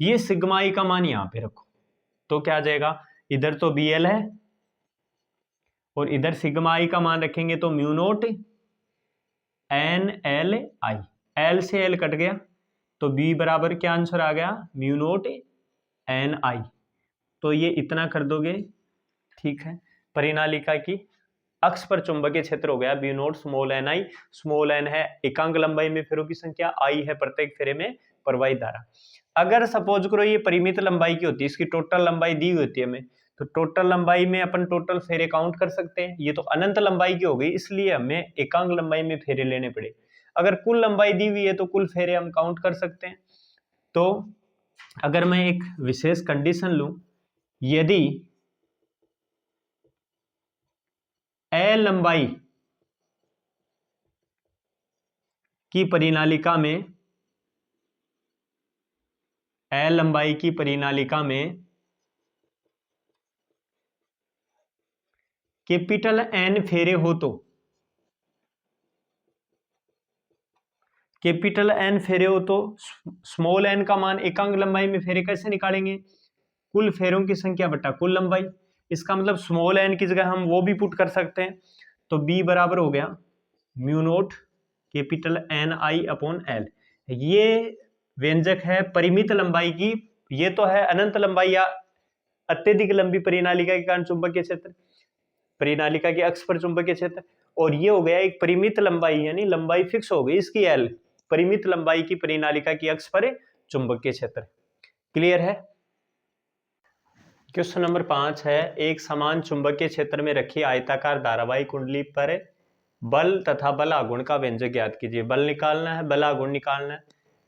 ये सिग्मा आई का मान यहां पे रखो, तो क्या आ जाएगा, इधर तो बी एल है और इधर सिग्मा आई का मान रखेंगे तो mu naught N L I, L से एल कट गया, तो बी बराबर क्या आंसर आ गया, म्यू नोट एन आई, तो ये इतना कर दोगे, ठीक है। परिनालिका की अक्ष पर चुंबकीय क्षेत्र हो गया बी नोट स्मॉल एन आई, स्मॉल एन है एकांक लंबाई में फेरों की संख्या, आई है प्रत्येक फेरे में प्रवाहित धारा। अगर सपोज करो ये परिमित लंबाई की होती है, इसकी टोटल लंबाई दी हुई होती है हमें, तो टोटल लंबाई में अपन टोटल फेरे काउंट कर सकते हैं, ये तो अनंत लंबाई की हो गई, इसलिए हमें एकांक लंबाई में फेरे लेने पड़े। अगर कुल लंबाई दी हुई है तो कुल फेरे हम काउंट कर सकते हैं। तो अगर मैं एक विशेष कंडीशन लूं, यदि एल लंबाई की परिनालिका में कैपिटल एन फेरे हो, तो कैपिटल एन फेरे हो तो स्मॉल एन का मान एकांक लंबाई में फेरे कैसे निकालेंगे, कुल फेरों की संख्या बटा कुल लंबाई, इसका मतलब स्मॉल एन की जगह हम वो भी पुट कर सकते हैं, तो बी बराबर हो गया म्यू नोट कैपिटल एन आई अपॉन एल। ये व्यंजक है परिमित लंबाई की, ये तो है अनंत लंबाई या अत्यधिक लंबी परिनालिका के कारण चुंबकीय क्षेत्र, परिनालिका के अक्ष पर चुंबकीय क्षेत्र, और ये हो गया एक परिमित लंबाई, यानी लंबाई फिक्स हो गई इसकी एल, परिमित लंबाई की परिनालिका की अक्ष पर चुंबकीय क्षेत्र। क्लियर है। क्वेश्चन नंबर 5 है, एक समान चुंबकीय क्षेत्र में रखी आयताकार धारावाही कुंडली पर बल तथा बल आघूर्ण का व्यंजक ज्ञात कीजिए। बल निकालना है, बल आघूर्ण निकालना है,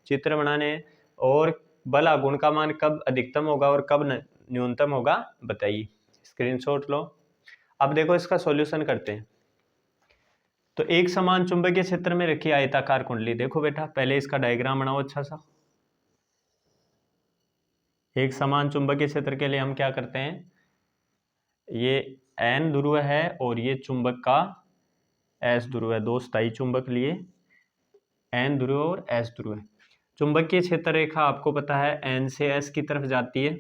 चित्र बनाने हैं, और बल आघूर्ण का मान कब अधिकतम होगा और कब न्यूनतम होगा बताइए। स्क्रीनशॉट लो। अब देखो इसका सॉल्यूशन करते हैं। तो एक समान चुंबकीय क्षेत्र में रखी आयताकार कुंडली, देखो बेटा पहले इसका डायग्राम बनाओ अच्छा सा। एक समान चुंबकीय क्षेत्र के लिए हम क्या करते हैं, ये N ध्रुव है और ये चुंबक का S ध्रुव है, दो स्थायी चुंबक लिए, N ध्रुव और S ध्रुव है। चुंबकीय क्षेत्र रेखा आपको पता है N से S की तरफ जाती है,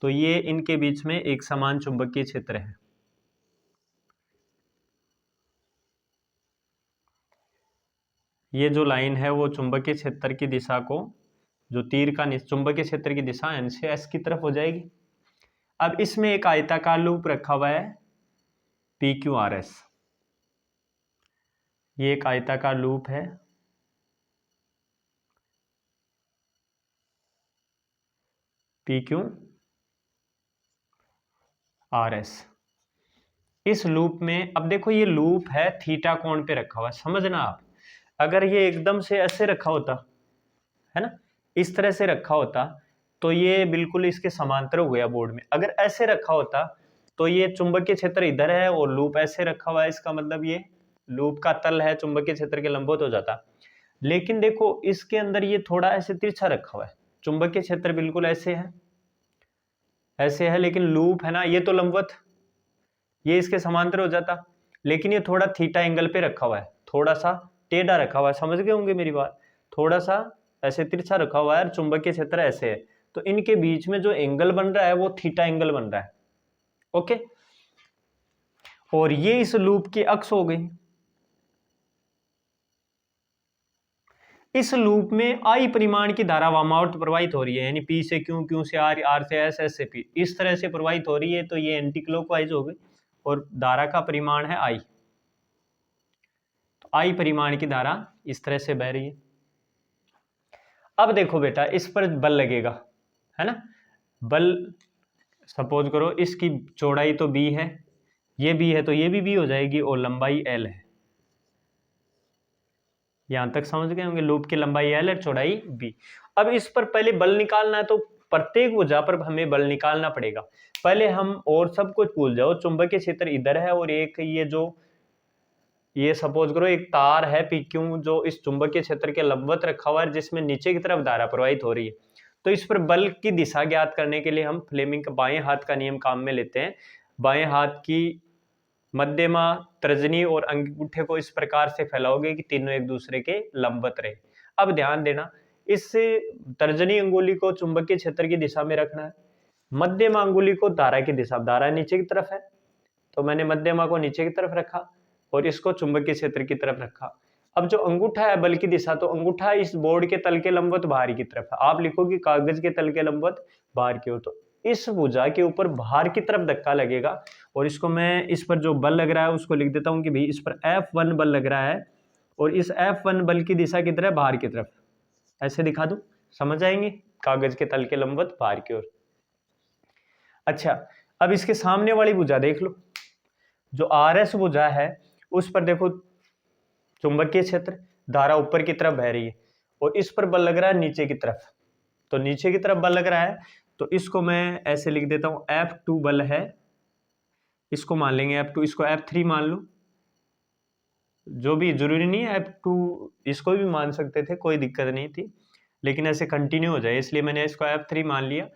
तो ये इनके बीच में एक समान चुंबकीय क्षेत्र है। ये जो लाइन है वो चुंबकीय क्षेत्र की दिशा को, जो तीर का चुंबकीय क्षेत्र की दिशा N से S की तरफ हो जाएगी। अब इसमें एक आयताकार लूप रखा हुआ है PQRS, ये एक आयताकार लूप है PQRS। इस लूप में अब देखो ये लूप है थीटा कोण पे रखा हुआ है, समझना आप। अगर ये एकदम से ऐसे रखा होता है ना, इस तरह से रखा होता तो ये बिल्कुल इसके समांतर हो गया बोर्ड में। अगर ऐसे रखा होता तो ये चुंबकीय क्षेत्र इधर है और लूप ऐसे रखा हुआ है, इसका मतलब ये लूप का तल है चुंबकीय क्षेत्र के लंबवत हो जाता। लेकिन देखो इसके अंदर ये थोड़ा ऐसे तिरछा रखा हुआ है, चुंबकीय क्षेत्र बिल्कुल ऐसे है, ऐसे है, लेकिन लूप है ना ये तो लंबवत, ये इसके समांतर हो जाता, लेकिन ये थोड़ा थीटा एंगल पे रखा हुआ है, थोड़ा सा टेढ़ा रखा हुआ है, समझ गए होंगे मेरी बात, थोड़ा सा ऐसे तिरछा रखा हुआ है और चुंबकीय क्षेत्र ऐसे है, तो इनके बीच में जो एंगल बन रहा है वो थीटा एंगल बन रहा है। ओके, और ये इस लूप की अक्ष हो गई। इस लूप में आई परिमाण की धारा वामावर्त प्रवाहित हो रही है, यानी पी से क्यू, क्यू से आर, आर से एस, एस से पी, इस तरह से प्रवाहित हो रही है, तो ये एंटी क्लॉकवाइज हो गई और धारा का परिमाण है आई। तो आई परिमाण की धारा इस तरह से बह रही है। अब देखो बेटा इस पर बल लगेगा, है ना, बल सपोज करो इसकी चौड़ाई तो बी है, ये बी है तो ये भी बी हो जाएगी, और लंबाई एल है। यहां तक समझ गए होंगे, लूप की लंबाई एल है, चौड़ाई बी। अब इस पर पहले बल निकालना है, तो प्रत्येक भुजा पर हमें बल निकालना पड़ेगा। पहले हम और सब कुछ भूल जाओ, चुंबकीय क्षेत्र इधर है और एक ये सपोज करो एक तार है PQ जो इस चुंबकीय क्षेत्र के लंबवत रखा हुआ है, जिसमें नीचे की तरफ धारा प्रवाहित हो रही है। तो इस पर बल की दिशा ज्ञात करने के लिए हम फ्लेमिंग का बाएं हाथ का नियम काम में लेते हैं। बाएं हाथ की मध्यमा, तर्जनी और अंगूठे को इस प्रकार से फैलाओगे कि तीनों एक दूसरे के लंबवत रहे। अब ध्यान देना, इस तर्जनी अंगुली को चुंबकीय क्षेत्र की दिशा में रखना है, मध्यमा अंगुली को धारा की दिशा, धारा नीचे की तरफ है तो मैंने मध्यमा को नीचे की तरफ रखा और इसको चुंबकीय क्षेत्र की तरफ रखा। अब जो अंगूठा है बल की दिशा, तो अंगूठा इस बोर्ड के तल के लंबवत बाहर की तरफ है, आप लिखोगे कागज के तल के लंबवत बाहर की ओर, तो इस भुजा के ऊपर बाहर की तरफ धक्का लगेगा, और इसको मैं इस पर जो बल लग रहा है उसको लिख देता हूं कि भाई इस पर F1 बल लग रहा है, और इस F1 बल की दिशा किधर है, बाहर की तरफ, ऐसे दिखा दूं, समझ आएंगे, कागज के तल के लंबवत बाहर की ओर। अच्छा, अब इसके सामने वाली भुजा देख लो, जो RS भुजा है उस पर देखो चुंबकीय क्षेत्र, धारा ऊपर की तरफ बह रही है और इस पर बल लग रहा है नीचे की तरफ, तो नीचे की तरफ बल लग रहा है, तो इसको मैं ऐसे लिख देता हूं F2 बल है, इसको मान लेंगे F2, इसको F3 मान लो, जो भी जरूरी नहीं है F2, इसको भी मान सकते थे, कोई दिक्कत नहीं थी, लेकिन ऐसे कंटिन्यू हो जाए इसलिए मैंने इसको F3 मान लिया।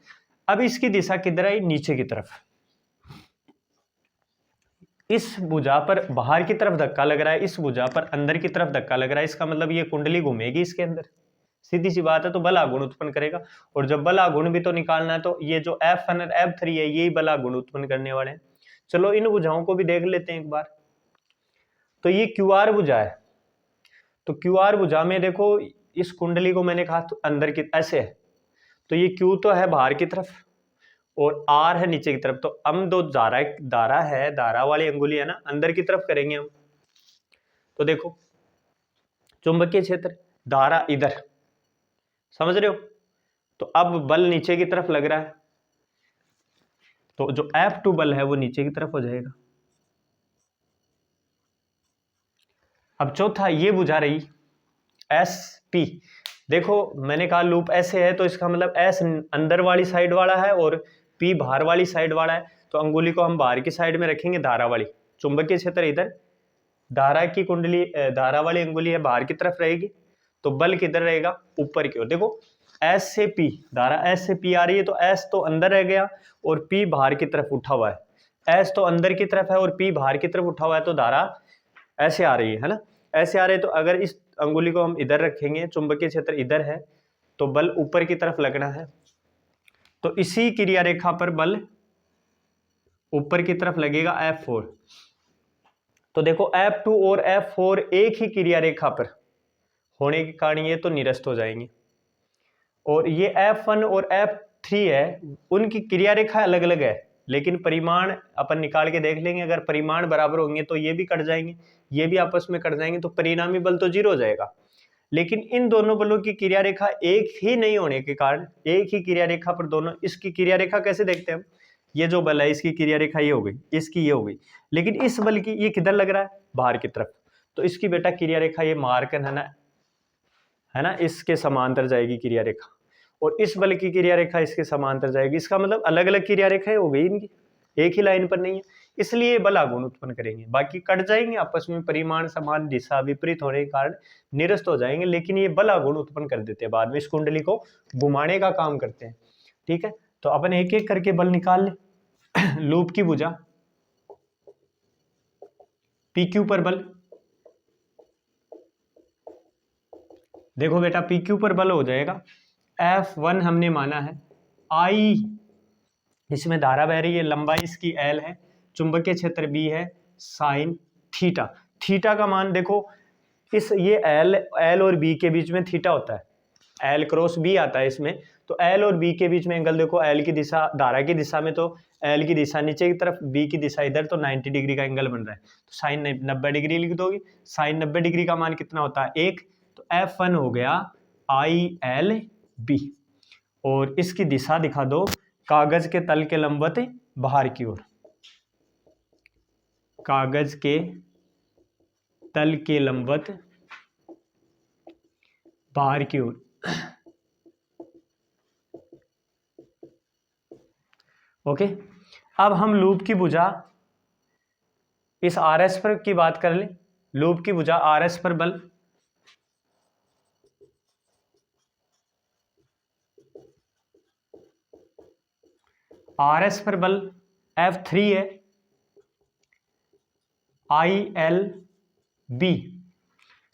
अब इसकी दिशा किधर आई, नीचे की तरफ, इस भुजा पर बाहर की तरफ धक्का लग रहा है, इस भुजा पर अंदर की तरफ धक्का लग रहा है, इसका मतलब ये कुंडली घूमेगी इसके अंदर, सीधी सी बात है, तो बल आघूर्ण उत्पन्न करेगा, और जब बल आघूर्ण भी तो निकालना है, तो ये जो F1 और F3 है यही बल आघूर्ण उत्पन्न करने वाले हैं। चलो इन भुजाओं को भी देख लेते हैं एक बार। तो ये QR भुजा है, तो QR भुजा में देखो इस कुंडली को मैंने कहा तो अंदर की ऐसे है, तो ये Q तो है बाहर की तरफ और R है नीचे की तरफ, तो हम दो धारा है, धारा वाली अंगुली है ना, अंदर की तरफ करेंगे हम। तो देखो चुंबकीय क्षेत्र, धारा इधर, समझ रहे हो, तो अब बल नीचे की तरफ लग रहा है, तो जो F2 बल है वो नीचे की तरफ हो जाएगा। अब चौथा ये बुझा रही SP। देखो मैंने कहा लूप ऐसे है तो इसका मतलब S अंदर वाली साइड वाला है और P बाहर वाली साइड वाला है। तो अंगुली को हम बाहर की साइड में रखेंगे, धारा वाली, चुंबकीय क्षेत्र इधर, धारा की कुंडली, धारा वाली अंगुली है बाहर की तरफ रहेगी, तो बल किधर रहेगा, ऊपर की ओर। देखो S से P, धारा S से P आ रही है तो S तो अंदर रह गया और P बाहर की तरफ उठा हुआ है। S तो अंदर की तरफ है और P बाहर की तरफ उठा हुआ है, तो धारा ऐसे आ रही है ना, ऐसे आ रही है। तो अगर इस अंगुली को हम इधर रखेंगे, चुंबकीय क्षेत्र इधर है, तो बल ऊपर की तरफ लगना है। तो इसी क्रिया रेखा पर बल ऊपर की तरफ लगेगा F4। तो देखो F2 और F4 एक ही क्रिया रेखा पर होने के कारण ये तो निरस्त हो जाएंगे, और ये F1 और F3 है, उनकी क्रिया रेखा अलग अलग है, लेकिन परिमाण अपन निकाल के देख लेंगे। अगर परिमाण बराबर होंगे तो ये भी कट जाएंगे, ये भी आपस में कट जाएंगे, तो परिणामी बल तो 0 हो जाएगा। लेकिन इन दोनों बलों की क्रिया रेखा एक ही नहीं होने के कारण, एक ही क्रिया रेखा पर दोनों, इसकी क्रिया रेखा कैसे देखते हैं हम, ये जो बल है इसकी क्रिया रेखा ये हो गई, इसकी ये हो गई, लेकिन इस बल की ये किधर लग रहा है, बाहर की तरफ, तो इसकी बेटा क्रिया रेखा ये मार्कन है ना, इसके समांतर जाएगी क्रिया रेखा, और इस बल की क्रिया रेखा इसके समांतर जाएगी। इसका मतलब अलग अलग क्रिया रेखाएं हो गई इनकी, एक ही लाइन पर नहीं है, इसलिए बल आघूर्ण उत्पन्न करेंगे। बाकी कट जाएंगे आपस में, परिमाण समान, दिशा विपरीत होने के कारण निरस्त हो जाएंगे, लेकिन ये बल आघूर्ण उत्पन्न कर देते हैं बाद में, इस कुंडली को घुमाने का काम करते हैं। ठीक है, तो अपन एक एक करके बल निकाल ले। लूप की भुजा PQ पर बल, देखो बेटा PQ पर बल हो जाएगा F1 हमने माना है, I इसमें धारा बह रही है, लंबाई इसकी L है, चुंबकीय क्षेत्र B है, साइन थीटा। थीटा का मान देखो, इस ये L और B के बीच में थीटा होता है, L क्रॉस B आता है इसमें, तो L और B के बीच में एंगल देखो, L की दिशा धारा की दिशा में, तो L की दिशा नीचे की तरफ, B की दिशा इधर, तो 90 डिग्री का एंगल बन रहा है, तो साइन 90 डिग्री लिख दोगे। साइन 90 डिग्री का मान कितना होता है, 1, तो F1 हो गया ILB, और इसकी दिशा दिखा दो, कागज के तल के लंबवत बाहर की ओर, कागज के तल के लंबवत बाहर की ओर। ओके, अब हम लूप की भुजा इस RS पर की बात कर लें। लूप की भुजा RS पर बल, RS पर बल F3 है, ILB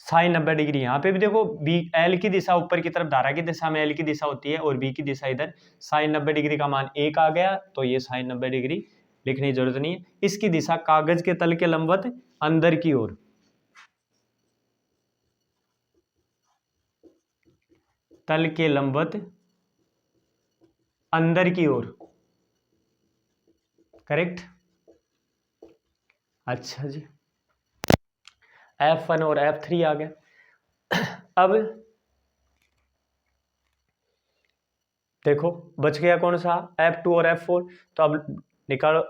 साइन 90 डिग्री। यहाँ पे भी देखो B, L की दिशा ऊपर की तरफ, धारा की दिशा में L की दिशा होती है, और B की दिशा इधर, साइन 90 डिग्री का मान 1 आ गया, तो ये साइन 90 डिग्री लिखने की जरूरत नहीं है। इसकी दिशा कागज के तल के लंबवत अंदर की ओर, तल के लंबवत अंदर की ओर, करेक्ट। अच्छा जी, F1 और F3 आ गया। अब देखो बच गया कौन सा, F2 और F4, तो अब निकालो,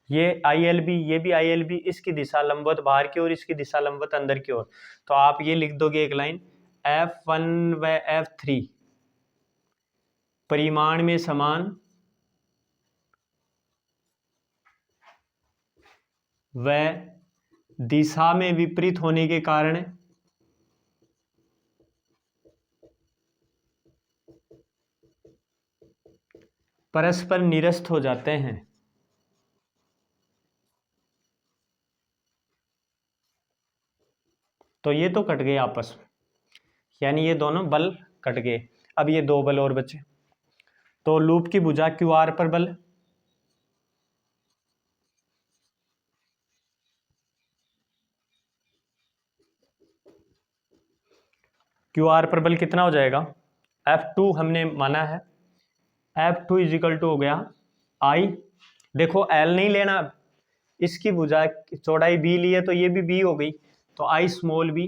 ये ILB, ये भी ILB, इसकी दिशा लंबवत बाहर की ओर, इसकी दिशा लंबवत अंदर की ओर, तो आप ये लिख दोगे एक लाइन, F1 व F3 परिमाण में समान व दिशा में विपरीत होने के कारण परस्पर निरस्त हो जाते हैं। तो ये तो कट गए आपस में, यानी ये दोनों बल कट गए। अब ये दो बल और बचे, तो लूप की भुजा QR पर बल, QR पर बल कितना हो जाएगा, F2 हमने माना है, F2 इजिकल टू हो गया I, देखो L नहीं लेना, इसकी भुजा चौड़ाई B ली है तो ये भी B हो गई, तो I small b,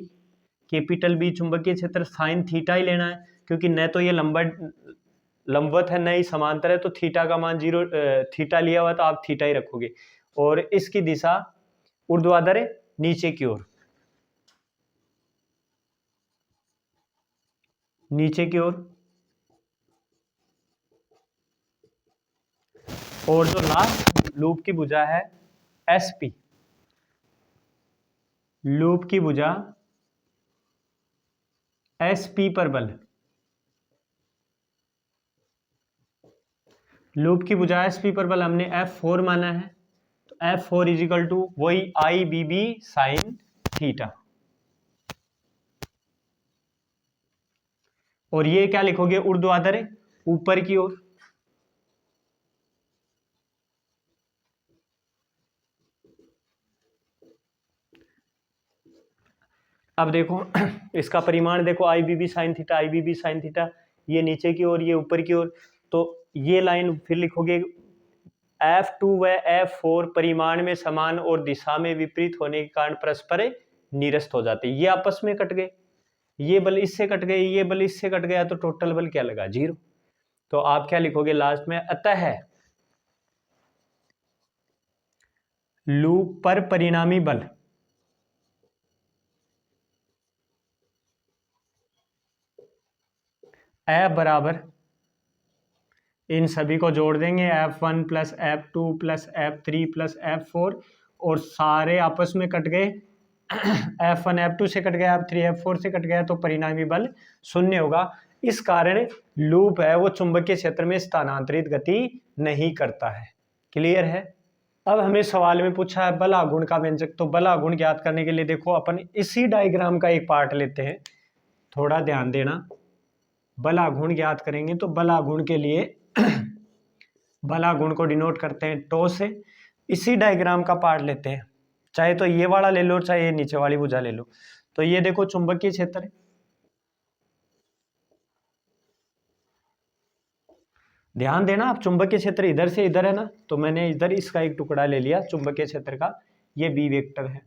capital B चुंबकीय क्षेत्र साइन थीटा ही लेना है, क्योंकि न तो ये लंबा लंबवत है नहीं समांतर है, तो थीटा का मान 0, थीटा लिया हुआ तो आप थीटा ही रखोगे। और इसकी दिशा ऊर्ध्वाधर है, नीचे की ओर, नीचे की ओर। और जो लास्ट लूप की भुजा है SP, लूप की भुजा SP पर बल, लूप की भुजा SP पर बल हमने F4 माना है, तो F4 इजिकल टू वही IBB साइन थीटा। और ये क्या लिखोगे, ऊर्ध्वाधर है, ऊपर की ओर। अब देखो इसका परिमाण देखो, IBB sine theta, IBB sine theta, ये नीचे की ओर, ये ऊपर की ओर। तो ये लाइन फिर लिखोगे F2 व F4 परिमाण में समान और दिशा में विपरीत होने के कारण परस्पर निरस्त हो जाते, ये आपस में कट गए, ये बल इससे कट गए, ये बल इससे कट गया, तो टोटल बल क्या लगा, 0। तो आप क्या लिखोगे लास्ट में, अतः लूप पर परिणामी बल F बराबर, इन सभी को जोड़ देंगे, F1 plus F2 plus F3 plus F4, और सारे आपस में कट गए, F1 F2 से कट गया, F3 F4 से कट गया, तो परिणामी बल 0 होगा। इस कारण लूप है वो चुंबकीय क्षेत्र में स्थानांतरित गति नहीं करता है। क्लियर है। अब हमें सवाल में पूछा है बल आघूर्ण का व्यंजक, तो बल आघूर्ण ज्ञात करने के लिए देखो अपन इसी डायग्राम का एक पार्ट लेते हैं, थोड़ा ध्यान देना। बल आघूर्ण ज्ञात करेंगे तो बल आघूर्ण के लिए बल आघूर्ण को डिनोट करते हैं टो से। इसी डायग्राम का पार्ट लेते हैं, चाहे तो ये वाला ले लो, चाहे ये नीचे वाली भुजा ले लो। तो ये देखो चुंबकीय क्षेत्र है, ध्यान देना आप, चुंबकीय क्षेत्र इधर से इधर है ना, तो मैंने इधर इसका एक टुकड़ा ले लिया चुंबकीय क्षेत्र का, ये बी वेक्टर है।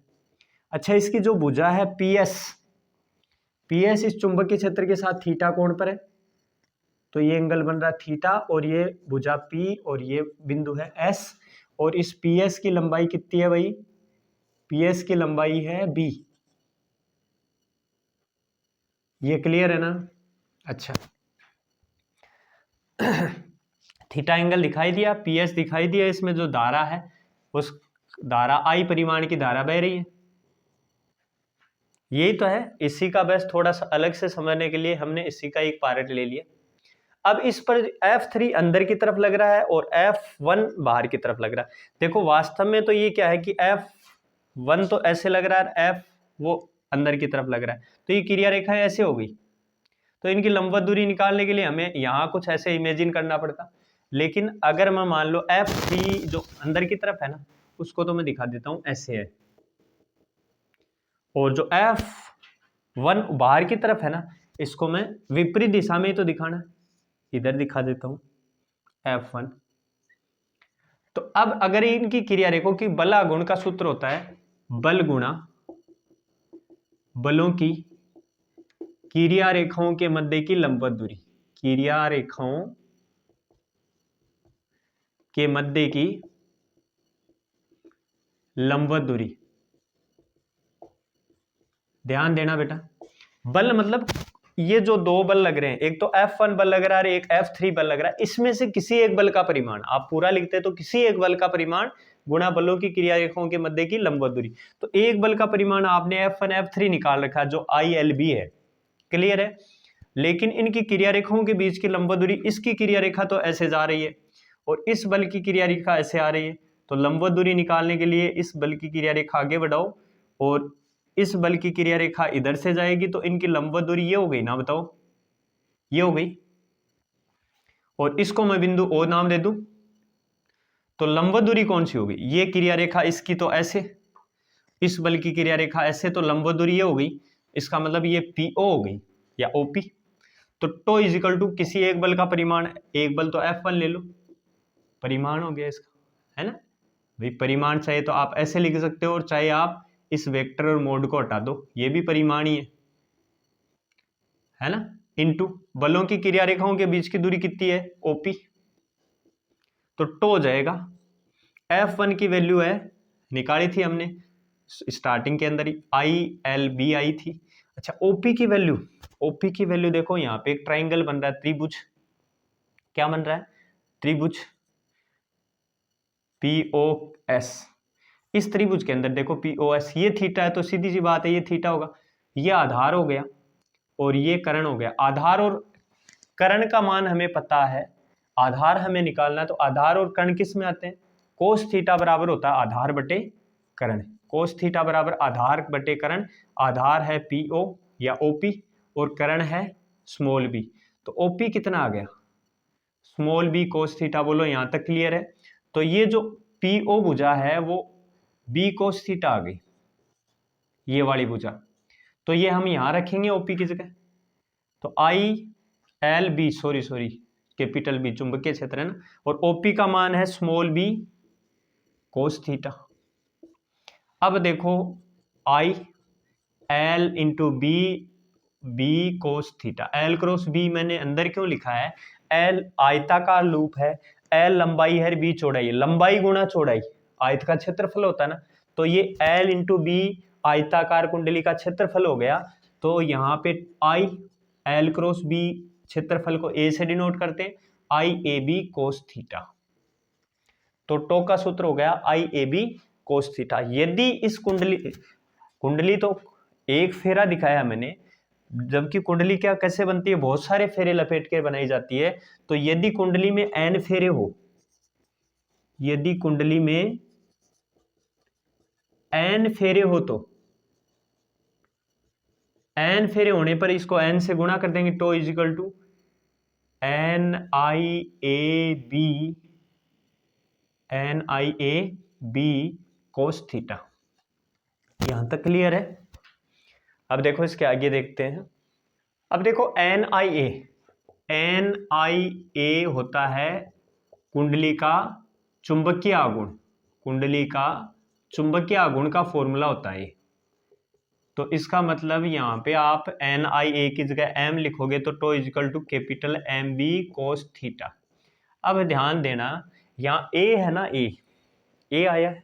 अच्छा, इसकी जो भुजा है PS, PS इस चुंबकीय क्षेत्र के साथ थीटा कोण पर है, तो ये एंगल बन रहा है थीटा, और ये भुजा P और ये बिंदु है S, और इस PS की लंबाई कितनी है भाई, PS की लंबाई है B। ये क्लियर है ना। अच्छा थीटा एंगल दिखाई दिया, PS दिखाई दिया, इसमें जो धारा है उस धारा I परिमाण की धारा बह रही है, यही तो है। इसी का बस थोड़ा सा अलग से समझने के लिए हमने इसी का एक पार्ट ले लिया। अब इस पर F3 अंदर की तरफ लग रहा है और F1 बाहर की तरफ लग रहा है। देखो वास्तव में तो ये क्या है कि F1 तो ऐसे लग रहा है, F वो अंदर की तरफ लग रहा है, तो ये क्रिया रेखा ऐसे हो गई। तो इनकी लंबवत दूरी निकालने के लिए हमें यहाँ कुछ ऐसे इमेजिन करना पड़ता, लेकिन अगर मैं मान लो F3 जो अंदर की तरफ है ना, उसको तो मैं दिखा देता हूँ, ऐसे है, और जो F1 बाहर की तरफ है ना, इसको मैं विपरीत दिशा में ही तो दिखाना है, इधर दिखा देता हूं F1। तो अब अगर इनकी क्रिया रेखों की बल आघूर्ण का सूत्र होता है बल गुणा बलों की क्रिया रेखाओं के मध्य की लंबवत दूरी, क्रिया रेखाओं के मध्य की लंबवत दूरी। ध्यान देना बेटा, बल मतलब ये जो दो बल लग रहे हैं, एक तो F1 बल लग रहा है, एक F3 बल लग रहा है, इसमें से किसी एक बल का परिमाण, आप पूरा लिखते तो किसी एक बल का परिमाण गुणा बलों की क्रिया रेखाओं के मध्य की लंबवत दूरी। तो एक बल का परिमाण आपने F1 F3 निकाल रखा जो ILB है। क्लियर है। लेकिन इनकी क्रिया रेखाओं के बीच की लंबवत दूरी, इसकी क्रिया रेखा तो ऐसे जा रही है और इस बल की क्रिया रेखा ऐसे आ रही है, तो लंबवत दूरी निकालने के लिए इस बल की क्रिया रेखा आगे बढ़ाओ और इस बल की क्रिया रेखा इधर से जाएगी, तो इनकी लंबवत दूरी ये हो गई ना, बताओ ये हो गई, और इसको मैं बिंदु O नाम दे दूं, तो लंबवत दूरी कौन सी होगी, ये क्रिया रेखा इसकी तो ऐसे, इस बल की क्रिया रेखा ऐसे, तो लंबवत दूरी ये हो गई, इसका मतलब ये PO हो गई या OP। तो टो इजिकल टू किसी एक बल का परिमाण, एक बल तो F1 ले लो, परिमाण हो गया इसका, है ना भाई। परिमाण चाहे तो आप ऐसे लिख सकते हो, और चाहे आप इस वेक्टर और मोड को हटा दो, ये भी परिमाण ही है ना। इनटू बलों की क्रिया रेखाओं के बीच की दूरी कितनी है ओपी, तो टो हो जाएगा। F1 की वैल्यू है, निकाली थी हमने स्टार्टिंग के अंदर ही, ILB आई थी। अच्छा ओपी की वैल्यू, ओपी की वैल्यू देखो यहाँ पे एक ट्राइंगल बन रहा है, त्रिभुज, क्या बन रहा है त्रिभुज POS। इस त्रिभुज के अंदर देखो POS, ये थीटा है तो सीधी सी बात है ये थीटा होगा, ये आधार हो गया और ये कर्ण हो गया। आधार और कर्ण का मान हमें पता है, आधार हमें निकालना है, तो आधार और कर्ण किस में आते हैं, कोस थीटा बराबर होता है आधार बटे कर्ण, कोस थीटा बराबर आधार बटे कर्ण। आधार है PO या OP और कर्ण है स्मॉल b, तो OP कितना आ गया स्मॉल b कोस थीटा, बोलो यहां तक क्लियर है। तो ये जो PO भुजा है वो b कोस थीटा आ गई, ये वाली भुजा, तो ये हम यहां रखेंगे OP की जगह, तो ILB सॉरी कैपिटल B चुंबकीय क्षेत्र है ना, और OP का मान है स्मॉल b कोस थीटा। अब देखो IL into B cos theta, L cross B मैंने अंदर क्यों लिखा है, L आयताकार लूप है, L लंबाई है, B चौड़ाई है, लंबाई गुणा चौड़ाई आयत का क्षेत्रफल होता है ना, तो ये L इंटू B आयताकार कुंडली का क्षेत्रफल हो गया। तो यहाँ पे IL क्रॉस B क्षेत्रफल को A से डिनोट करते हैं, IAB कोस थीटा, तो टो का सूत्र हो गया IAB कोस थीटा। यदि इस कुंडली तो एक फेरा दिखाया मैंने, जबकि कुंडली क्या कैसे बनती है, बहुत सारे फेरे लपेट के बनाई जाती है। तो यदि कुंडली में n फेरे हो, यदि कुंडली में n फेरे हो, तो n फेरे होने पर इसको n से गुणा कर देंगे, tau is equal to NIAB cos theta. यहां तक क्लियर है। अब देखो इसके आगे देखते हैं। अब देखो NIA होता है कुंडली का चुंबकीय आघूर्ण, कुंडली का चुंबकीय आघूर्ण का फॉर्मूला होता है। तो इसका मतलब यहाँ पे आप NIA की जगह M लिखोगे तो tau is equal to capital MB cos theta. अब ध्यान देना यहाँ A है ना, A आया है,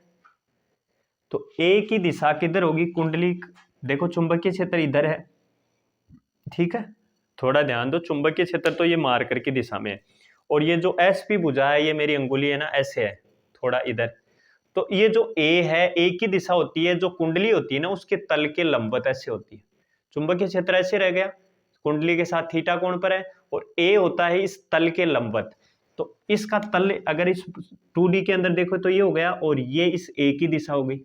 तो A की दिशा किधर होगी, कुंडली देखो चुंबकीय क्षेत्र इधर है, ठीक है, थोड़ा ध्यान दो, चुंबकीय क्षेत्र तो ये मार्कर की दिशा में है, और ये जो SP भुजा है ये मेरी अंगुली है ना, ऐसे है थोड़ा इधर, तो ये जो A है, A की दिशा होती है, जो कुंडली होती है ना उसके तल के लंबवत ऐसे होती है, चुंबकीय क्षेत्र ऐसे रह गया, कुंडली के साथ थीटा कोण पर है, और A होता है इस तल के लंबवत, तो इसका तल अगर इस 2D के अंदर देखो तो ये हो गया, और ये इस A की दिशा हो गई,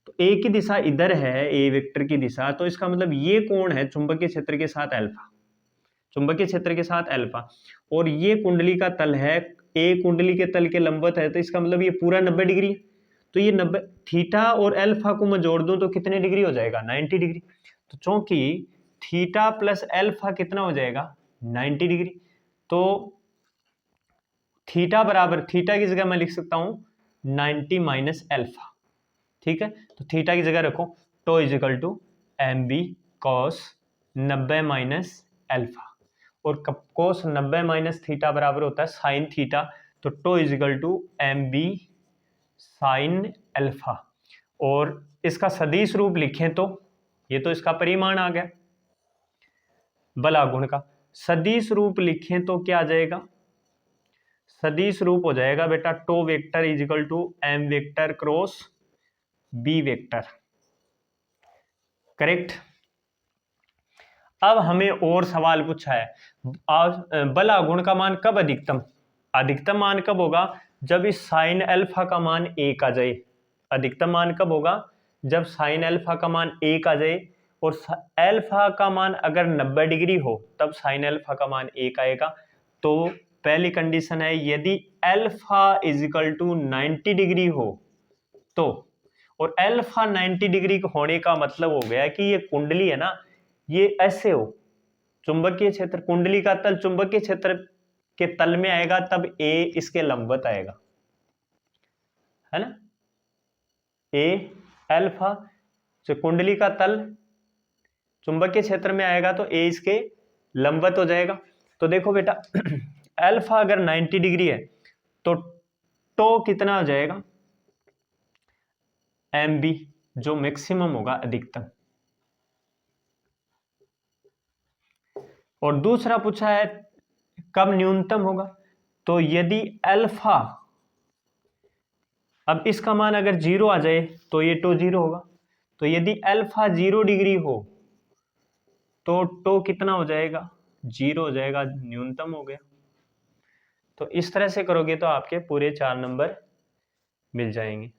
तो A की दिशा इधर है, A वेक्टर की दिशा, तो इसका मतलब ये कोण है चुंबकीय क्षेत्र के साथ अल्फा, चुंबकीय क्षेत्र के साथ अल्फा, और ये कुंडली का तल है, A कुंडली के तल के लंबवत है, तो इसका मतलब ये पूरा 90 डिग्री, तो ये 90 थीटा और अल्फा को मैं जोड़ दूं तो कितने डिग्री हो जाएगा, 90 डिग्री। तो चूंकि थीटा प्लस अल्फा कितना हो जाएगा, 90 डिग्री, तो थीटा बराबर, थीटा की जगह मैं लिख सकता हूं 90 माइनस अल्फा, ठीक है, तो थीटा की जगह रखो tau is equal to MB cos 90 minus alpha, और कोस 90 माइनस थीटा बराबर होता है साइन थीटा, तो tau is equal to MB sine alpha. और इसका सदिश रूप लिखें तो ये तो इसका परिमाण आ गया बल आघूर्ण का, सदिश रूप लिखें तो क्या आ जाएगा, सदिश रूप हो जाएगा बेटा tau vector is equal to M vector cross B vector, correct. अब हमें और सवाल पूछा है, बल आघूर्ण का मान कब अधिकतम, अधिकतम मान कब होगा, जब इस साइन अल्फा का मान 1 आ जाए, अधिकतम मान कब होगा, जब साइन अल्फा का मान 1 आ जाए, और अल्फा का मान अगर 90 डिग्री हो तब साइन अल्फा का मान 1 आएगा। तो पहली कंडीशन है यदि अल्फा इजिकल टू 90 डिग्री हो तो, और अल्फा 90 डिग्री होने का मतलब हो गया कि ये कुंडली है ना, ये ऐसे हो, चुंबकीय क्षेत्र कुंडली का तल चुंबकीय क्षेत्र के तल में आएगा तब A इसके लंबवत आएगा, है ना, A अल्फा जो कुंडली का तल चुंबकीय क्षेत्र में आएगा तो A इसके लंबवत हो जाएगा। तो देखो बेटा अल्फा अगर 90 डिग्री है तो टो कितना हो जाएगा, एम बी, जो मैक्सिमम होगा, अधिकतम। और दूसरा पूछा है कब न्यूनतम होगा, तो यदि अल्फा, अब इसका मान अगर 0 आ जाए तो ये टो 0 होगा, तो यदि अल्फा 0 डिग्री हो तो टो कितना हो जाएगा, 0 हो जाएगा, न्यूनतम हो गया। तो इस तरह से करोगे तो आपके पूरे 4 नंबर मिल जाएंगे।